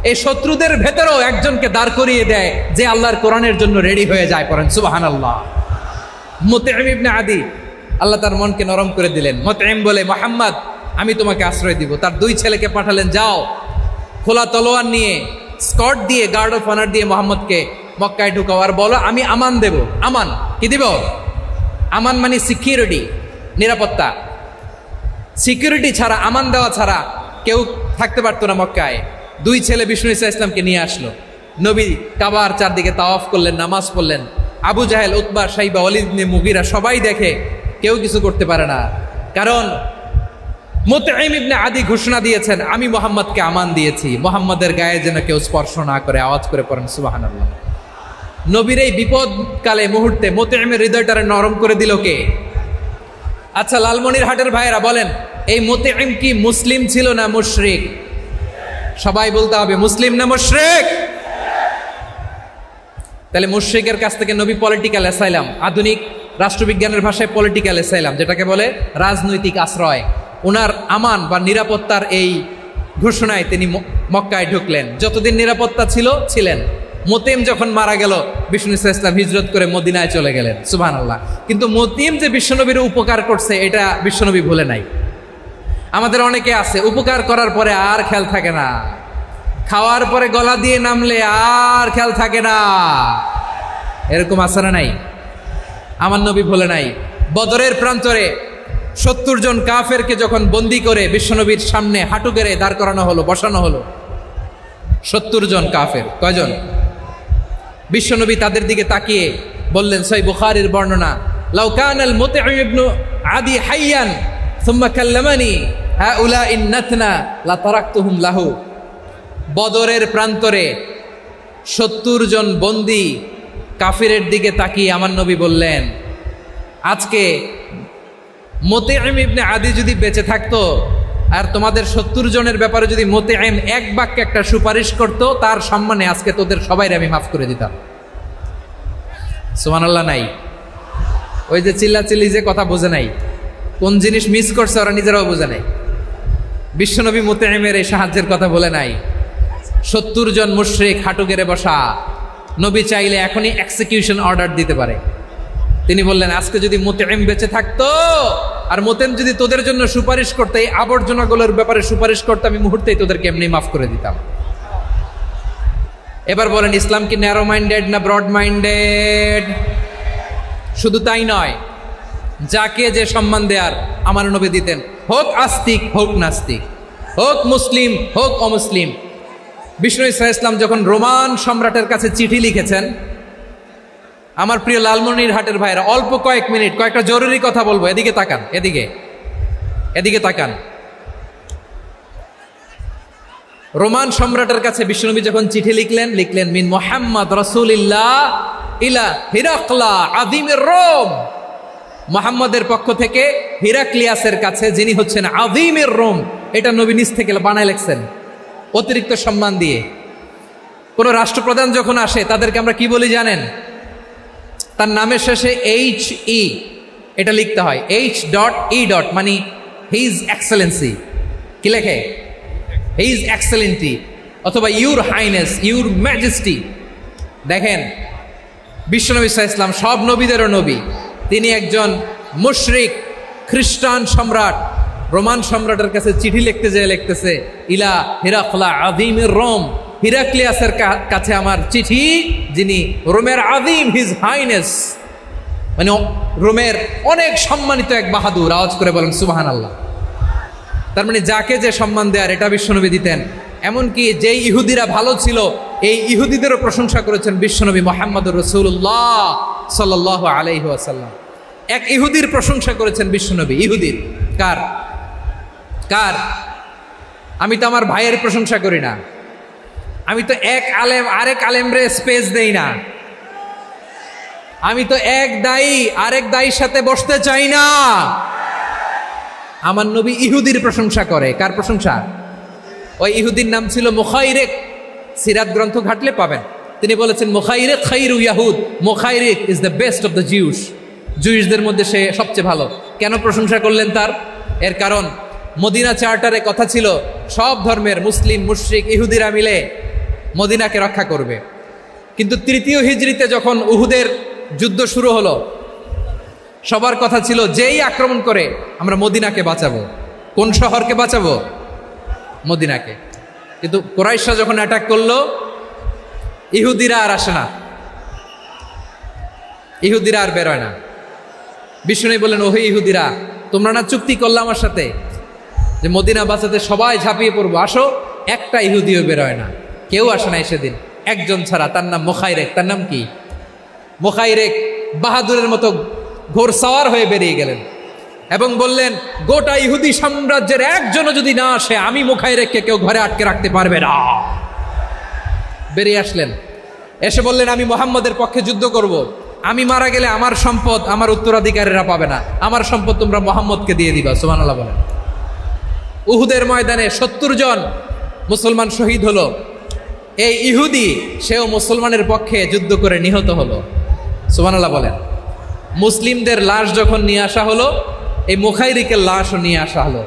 এই শত্রুদের ভেতরেও একজনকে দাঁড় করিয়ে দেয় যে আল্লাহর কোরআনের জন্য রেডি হয়ে যায়। পড়েন সুবহানাল্লাহ। মুতঈম ইবনে আদি, আল্লাহ তার মনকে নরম করে দিলেন। মুতঈম বলে, মুহাম্মদ আমি তোমাকে আশ্রয় দিব। তার দুই ছেলেকে পাঠালেন, যাও খোলা তলোয়ার নিয়ে, স্কট দিয়ে, গার্ড অফ অনার দিয়ে মোহাম্মদকে মক্কায় ঢুকাও, আর বলো আমি আমান দেব। আমান কি দিব? আমান মানে সিকিউরিটি, নিরাপত্তা। সিকিউরিটি ছাড়া, আমান দেওয়া ছাড়া কেউ থাকতে পারতো না মক্কায়। দুই ছেলে বিষ্ণু ইসা ইসলামকে নিয়ে আসলো। নবী কাবার চারদিকে তাওয়াফ করলেন, নামাজ পড়লেন। আবু জাহেল, উতবা, শাইবা, ওয়ালিদ ইবনে মুগীরা সবাই দেখে, কেউ কিছু করতে পারে না। কারণ মুতঈম ইবনে আদি ঘোষণা দিয়েছেন, আমি মুহাম্মদকে আমান দিয়েছি, মুহাম্মদের গায়ে যেন কেউ স্পর্শ না করে। আওয়াজ করে পড়েন সুবহানাল্লাহ। নবীর এই বিপদকালে মুহূর্তে মুতঈমের হৃদয়টারে নরম করে দিল কে? আচ্ছা, লালমনিরহাটের ভাইয়েরা বলেন, এই মুতঈম কি মুসলিম ছিল না মুশরিক? সবাই বলতে হবে মুসলিম না মুশরিক? তাহলে মুশরিকের কাছ থেকে নবী পলিটিক্যাল অ্যাসাইলাম, আধুনিক রাষ্ট্রবিজ্ঞানের ভাষায় পলিটিক্যাল অ্যাসাইলাম, যেটাকে বলে রাজনৈতিক আশ্রয়, ওনার আমান বা নিরাপত্তার এই ঘোষণায় তিনি মক্কায় ঢুকলেন। যতদিন নিরাপত্তা ছিল ছিলেন। মুতঈম যখন মারা গেল, বিষ্ণু ইসলাম হিজরত করে মদিনায় চলে গেলেন। সুবহানাল্লাহ। কিন্তু মুতঈম যে বিশ্বনবীর উপকার করছে এটা বিশ্বনবী ভুলে নাই। আমাদের অনেকে আছে উপকার করার পরে আর খেয়াল থাকে না, খাওয়ার পরে গলা দিয়ে নামলে আর খেয়াল থাকে না। এরকম আছে না নাই? আমার নবী ভুলে নাই। বদরের প্রান্তরে 70 জন কাফেরকে যখন বন্দি করে বিশ্বনবীর সামনে হাঁটু গেড়ে দাঁড় করানো হলো, বসানো হলো, 70 জন কাফের। কয়জন? বিশ্বনবী তাদের দিকে তাকিয়ে বললেন, সহিহ বুখারীর বর্ণনা, লাউ কানাল মুতঈম ইবনে আদি হাইয়ান সুম্মা কাল্লামানি হাউলাই নাতনা লা তারাকতুহুম লাহু। বদরের প্রান্তরে 70 জন বন্দী কাফিরের দিকে তাকিয়ে আমার নবী বললেন, আজকে মুতঈম ইবনে আদি যদি বেঁচে থাকতো আর তোমাদের 70 জনের ব্যাপারে যদি মুতঈম এক বাক্যে একটা সুপারিশ করতো, তার সম্মানে আজকে তোদের সবাইকে আমি মাফ করে দিতাম। সুবহানাল্লাহ নাই? ওই যে চিল্লাচিল্লি যে কথা বোঝে নাই, কোন জিনিস মিস করছে ওরা নিজেরাও বোঝে নাই। বিশ্বনবী মুতঈমের এই সাহায্যের কথা বলে নাই। 70 জন মুশরিক হাঁটু গেড়ে বসা, নবী চাইলে এখনই এক্সিকিউশন অর্ডার দিতে পারে। তিনি বললেন, আজকে যদি মুতঈম বেঁচে থাকতো আর মুতঈম যদি তোদের জন্য সুপারিশ করতে, এই আবর্জনাগুলোর ব্যাপারে সুপারিশ করতে, আমি মুহূর্তেই তোদেরকে এমনি মাফ করে দিতাম। এবার বলেন, ইসলাম কি ন্যারো মাইন্ডেড না ব্রড মাইন্ডেড? শুধু তাই নয়, যাকে যে সম্মান দেয়ার আমার নবী দিতেন, হোক আস্তিক হোক নাস্তিক, হোক মুসলিম হোক অমুসলিম। বিষ্ণু ইসলাম যখন রোমান সম্রাটের কাছে চিঠি লিখেছেন, আমার প্রিয় লালমনিরহাটের ভাইরা, অল্প কয়েক মিনিট কয়েকটা জরুরি কথা বলবো, এদিকে তাকান, এদিকে তাকান। রোমান সম্রাটের কাছে বিশ্বনবী যখন চিঠি লিখলেন মিন মুহাম্মদ রাসূলিল্লাহ ইলা হিরাকলা আযীমির রোম, মুহাম্মদের পক্ষ থেকে হিরাক্লিয়াসের কাছে, যিনি হচ্ছেন আযীমির রোম। এটা নবী নিজ থেকে বানায় লিখছেন অতিরিক্ত সম্মান দিয়ে। কোন রাষ্ট্রপ্রধান যখন আসে তাদেরকে আমরা কি বলি জানেন? তার নামের শেষে HE এটা লিখতে হয়, H.E. মানে হিজ এক্সেলেন্সি। কি লেখে? হিজ এক্সেলেন্টি, অথবা ইউর হাইনেস, ইউর ম্যাজেস্টি। দেখেন, বিশ্বনবী সাল্লাল্লাহু আলাইহি ওয়াসাল্লাম সব নবীদেরও নবী, তিনি একজন মুশরিক খ্রিস্টান সম্রাট রোমান সম্রাটের কাছে চিঠি লিখতে যেয়ে লিখতেছে, ইলা হিরাকলা আযীমির রোম, হিরাক্লিয়াসের কাছে আমার চিঠি, যিনি রোমের আযীম, হিজ হাইনেস, মানে রোমের অনেক সম্মানিত এক বাহাদুর। আওয়াজ করে বলেন সুবহানাল্লাহ। তার মানে যাকে যে সম্মান দেয়ার এটা বিশ্বনবী দিতেন। এমনকি যেই ইহুদিরা ভালো ছিল, এই ইহুদিদেরও প্রশংসা করেছেন বিশ্বনবী মুহাম্মদুর রাসূলুল্লাহ সাল্লাল্লাহু আলাইহি ওয়াসাল্লাম। এক ইহুদির প্রশংসা করেছেন বিশ্বনবী। ইহুদির কার? আমি তো আমার ভাইয়ের প্রশংসা করি না, আমি তো এক আলেম আরেক আলেমরে স্পেস দেই না, আমি তো এক দায়ী আরেক দায়ীর সাথে বসতে চাই না। আমার নবী ইহুদির প্রশংসা করে। কার প্রশংসা? ওই ইহুদির নাম ছিল মুখাইরেক। সিরাত গ্রন্থ ঘাটলে পাবেন। তিনি বলেছেন, মুখাইরেক খাইরু ইয়াহুদ, Mukhayriq is the best of the Jews. জুইসদের মধ্যে সে সবচেয়ে ভালো। কেন প্রশংসা করলেন তার? এর কারণ মদিনা চার্টারে কথা ছিল সব ধর্মের মুসলিম, মুশরিক, ইহুদিরা মিলে মদিনাকে রক্ষা করবে। কিন্তু তৃতীয় হিজরিতে যখন উহুদের যুদ্ধ শুরু হলো, সবার কথা ছিল যেই আক্রমণ করে আমরা মদিনাকে বাঁচাবো। কোন শহরকে বাঁচাবো? মদিনাকে। কিন্তু কুরাইশরা যখন অ্যাটাক করলো, ইহুদিরা আর আসে না, ইহুদিরা আর বেরোয় না। বিষ্ণু বললেন, ওহে ইহুদিরা, তোমরা না চুক্তি করলে আমার সাথে যে মদিনা বাঁচাতে সবাই ঝাঁপিয়ে পড়বো, আসো। একটা ইহুদিও বেরোয় না, কেউ আসে না সেদিন, একজন ছাড়া। তার নাম মুখাইরেক। তার নাম কি? মুখাইরেক বাহাদুরের মতো ঘোড়সাওয়ার হয়ে বেরিয়ে গেলেন এবং বললেন, গোটা ইহুদি সাম্রাজ্যের একজনও যদি না আসে, আমি মুখাইরেককে কেউ ঘরে আটকে রাখতে পারবে না। বেরিয়ে আসলেন, এসে বললেন, আমি মুহাম্মদের পক্ষে যুদ্ধ করব। আমি মারা গেলে আমার সম্পদ আমার উত্তরাধিকারীরা পাবে না, আমার সম্পদ তোমরা মুহাম্মদকে দিয়ে দিবা। সুবহানাল্লাহ বলেন। উহুদের ময়দানে 70 জন মুসলমান শহীদ হলো। এই ইহুদি, সেও মুসলমানের পক্ষে যুদ্ধ করে নিহত হলো। সুবহানাল্লাহ বলেন। মুসলিমদের লাশ যখন নিয়ে আসা হলো, এই মুখাইরিকের লাশও নিয়ে আসা হলো।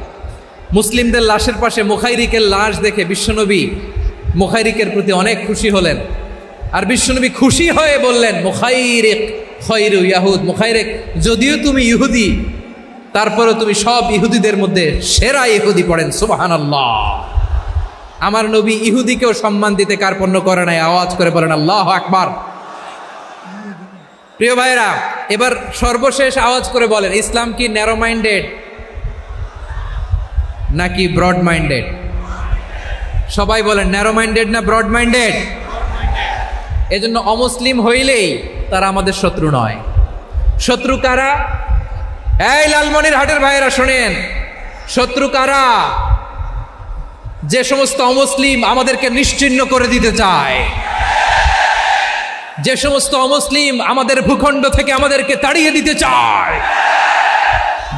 মুসলিমদের লাশের পাশে মুখাইরিকের লাশ দেখে বিশ্বনবী মুখাইরিকের প্রতি অনেক খুশি হলেন। আর বিশ্বনবী খুশি হয়ে বললেন, মুখাইরিক খায়রু ইয়াহুদ, মুখাইরিক, যদিও তুমি ইহুদি, তারপরেও তুমি সব ইহুদিদের মধ্যে সেরা ইহুদি। পড়েন সুবহানাল্লাহ। আমার নবী ইহুদিকেও সম্মান দিতে কার্পণ্য করে নাই। আওয়াজ করে বলেন আল্লাহু আকবার। প্রিয় ভাইরা, এবার সর্বশেষ আওয়াজ করে বলেন, ইসলাম কি ন্যারো মাইন্ডেড নাকি ব্রড মাইন্ডেড? সবাই বলেন, ন্যারো মাইন্ডেড না ব্রড মাইন্ডেড? এজন্য অমুসলিম হইলেই তারা আমাদের শত্রু নয়। শত্রু কারা? এই লালমনিরহাটের ভাইয়েরা শোনেন, শত্রু কারা? যে সমস্ত অমুসলিম আমাদেরকে নিশ্চিহ্ন করে দিতে চায়, যে সমস্ত অমুসলিম আমাদের ভূখণ্ড থেকে আমাদেরকে তাড়িয়ে দিতে চায়,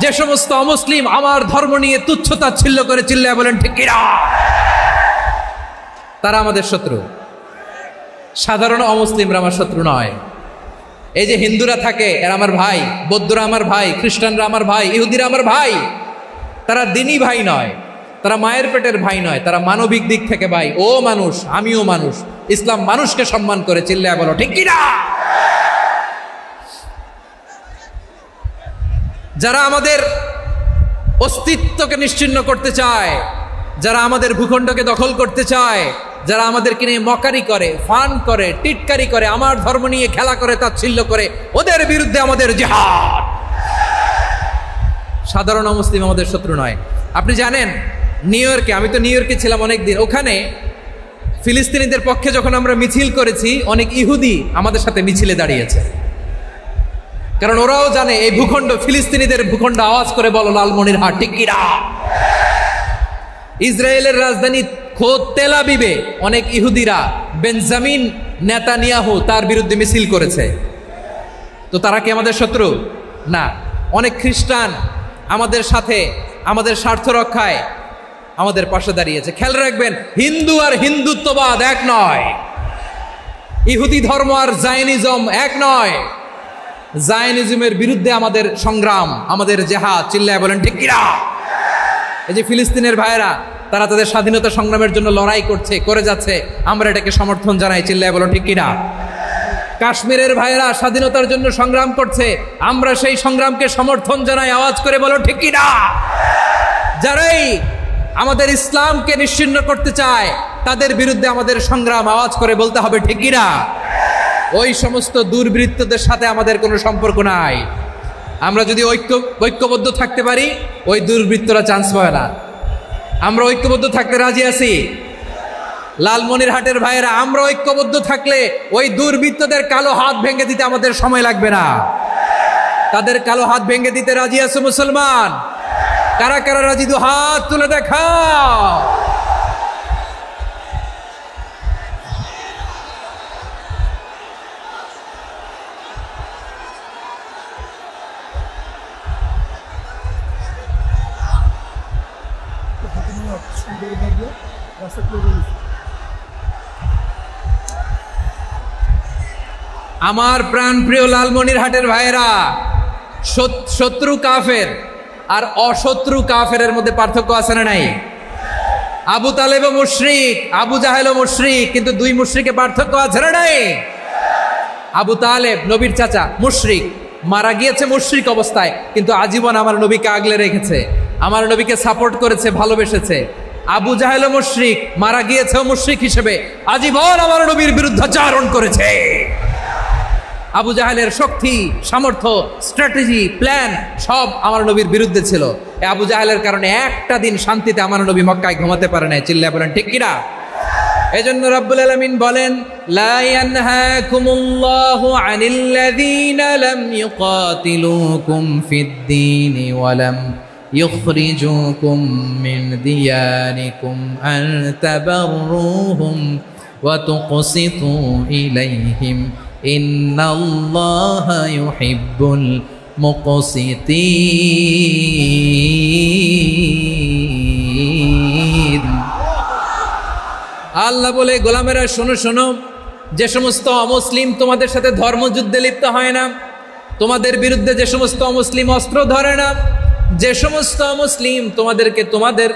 যে সমস্ত অমুসলিম আমার ধর্ম নিয়ে তুচ্ছতাচ্ছিল্য করে চিল্লায় বলেন ঠিক কিনা, তারা আমাদের শত্রু। সাধারণ অমুসলিমরা আমার শত্রু নয়। এই যে হিন্দুরা থাকে, এরা আমার ভাই, বৌদ্ধরা আমার ভাই, খ্রিস্টানরা আমার ভাই, ইহুদিরা আমার ভাই। তারা দিনই ভাই নয়, তারা মায়ের পেটের ভাই নয়, তারা মানবিক দিক থেকে ভাই। ও মানুষ, আমিও মানুষ। ইসলাম মানুষকে সম্মান করে, চিল্লায় বলো ঠিক কিনা। যারা আমাদের অস্তিত্বকে নিশ্চিহ্ন করতে চায়, যারা আমাদের ভূখণ্ডকে দখল করতে চায়, যারা আমাদেরকে নিয়ে মকারি করে, ফান করে, টিটকারি করে, আমার ধর্ম নিয়ে খেলা করে, তাচ্ছিল্য করে, ওদের বিরুদ্ধে আমাদের জিহাদ। সাধারণ মুসলিম আমাদের শত্রু নয়। আপনি জানেন নিউ ইয়র্কে, আমি তো নিউ ইয়র্কে ছিলাম অনেকদিন, ওখানে ফিলিস্তিনিদের পক্ষে যখন আমরা মিছিল করেছি অনেক ইহুদি আমাদের সাথে মিছিলে দাঁড়িয়েছে, কারণ ওরাও জানে এই ভূখণ্ড ফিলিস্তিনিদের ভূখণ্ড। আওয়াজ করে বলো লালমনিরহাট ঠিক কি না? ইসরায়েলের রাজধানী খোদ তেল আবিবে অনেক ইহুদিরা বেঞ্জামিন নেতানিয়াহু তার বিরুদ্ধে মিছিল করেছে। তো তারা কি আমাদের শত্রু? না। অনেক খ্রিস্টান আমাদের সাথে আমাদের স্বার্থ রক্ষায় আমাদের পাশে দাঁড়িয়েছে। খেয়াল রাখবেন, হিন্দু আর হিন্দুত্ববাদ এক নয়, ইহুদি ধর্ম আর জায়নিজম এক নয়। জায়নিজমের বিরুদ্ধে আমাদের সংগ্রাম, আমাদের জেহাদ, চিল্লায় বলেন ঠিক কিনা? এই যে ফিলিস্তিনের ভাইয়েরা, তারা তাদের স্বাধীনতা সংগ্রামের জন্য লড়াই করছে, করে যাচ্ছে, আমরা এটাকে সমর্থন জানাই, চিল্লায় বলো ঠিক কিনা? কাশ্মীরের ভাইয়েরা স্বাধীনতার জন্য সংগ্রাম করছে, আমরা সেই সংগ্রামকে সমর্থন জানাই, আওয়াজ করে বলো ঠিক কিনা? যারাই আমাদের ইসলামকে নিশ্চিহ্ন করতে চায় তাদের বিরুদ্ধে আমাদের সংগ্রাম, আওয়াজ করে বলতে হবে ঠিক কিনা? ওই সমস্ত দুর্বৃত্তদের সাথে আমাদের কোনো সম্পর্ক নাই। আমরা যদি ঐক্যবদ্ধ থাকতে পারি, ওই দুর্বৃত্তরা চান্স পাবে না। আমরা ঐক্যবদ্ধ থাকতে রাজি আছি। লালমনিরহাটের ভাইয়েরা, আমরা ঐক্যবদ্ধ থাকলে ওই দুর্বৃত্তদের কালো হাত ভেঙে দিতে আমাদের সময় লাগবে না। তাদের কালো হাত ভেঙে দিতে রাজি আছে মুসলমান? কারা কারা রাজি? দু হাত তুলে দেখাও। আমার প্রাণ প্রিয় লালমনিরহাটের ভাইয়েরা, শত্রু কাফের আর অশত্রু কাফেরের মধ্যে পার্থক্য আছে না নাই? আবু তালেবও মুশরিক, আবু জাহেলও মুশরিক, কিন্তু দুই মুশরিকে পার্থক্য আছে না নাই? আবু তালেব নবীর চাচা, মুশরিক, মারা গিয়েছে মুশরিক অবস্থায়, কিন্তু আজীবন আমার নবীকে আগলে রেখেছে, আমার নবীকে সাপোর্ট করেছে, ভালোবেসেছে। আবু জাহেলও মুশরিক, মারা গিয়েছেও মুশরিক হিসেবে, আজীবন আমার নবীর বিরুদ্ধাচরণ করেছে। আবু জাহেলের শক্তি, সামর্থ্য, স্ট্র্যাটেজি, প্ল্যান সব আমার নবীর বিরুদ্ধে ছিল। এই আবু জাহেলের কারণে একটা দিন শান্তিতে আমার নবী মক্কায় ঘুমাতে পারে নাই, চিল্লায় বলেন ঠিক কিনা? এজন্য রব্বুল আলামিন বলেন, লা ইয়ানহাকুমুল্লাহু আনিল্লাযীনা লাম ইউকাতিলুকুম ফিদ-দীনি ওয়া লাম ইখরিজুকুম মিন দিয়ারিকুম আন তাবাররুহুম ওয়া তুকসিতু ইলাইহিম ইন্নাল্লাহা ইউহিব্বুল মুকসিতিন। আল্লাহ বলে, গোলামেরা শোনো শোনো, যে সমস্ত অমুসলিম তোমাদের সাথে ধর্মযুদ্ধে লিপ্ত হয় না, তোমাদের বিরুদ্ধে যে সমস্ত অমুসলিম অস্ত্র ধরে না, যে সমস্ত অমুসলিম তোমাদেরকে তোমাদের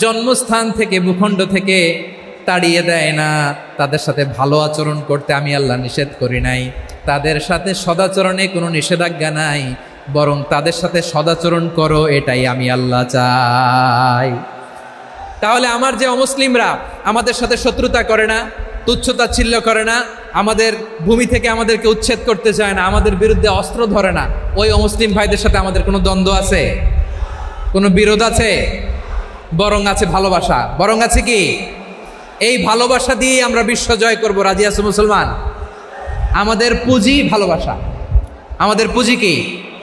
জন্মস্থান থেকে, ভূখণ্ড থেকে তাড়িয়ে দেয় না, তাদের সাথে ভালো আচরণ করতে আমি আল্লাহ নিষেধ করি নাই। তাদের সাথে সদাচরণে কোনো নিষেধাজ্ঞা নাই, বরং তাদের সাথে সদাচরণ করো, এটাই আমি আল্লাহ চাই। তাহলে আমার যে অমুসলিমরা আমাদের সাথে শত্রুতা করে না, তুচ্ছতাচ্ছিল্য করে না, আমাদের ভূমি থেকে আমাদেরকে উচ্ছেদ করতে চায় না, আমাদের বিরুদ্ধে অস্ত্র ধরে না, ওই অমুসলিম ভাইদের সাথে আমাদের কোনো দ্বন্দ্ব আছে? কোনো বিরোধ আছে? বরং আছে ভালোবাসা। বরং আছে কি? এই ভালোবাসা দিয়ে আমরা বিশ্ব জয় করব। রাজি আছো মুসলমান? আমাদের পুঁজি ভালোবাসা। আমাদের পুঁজি কি?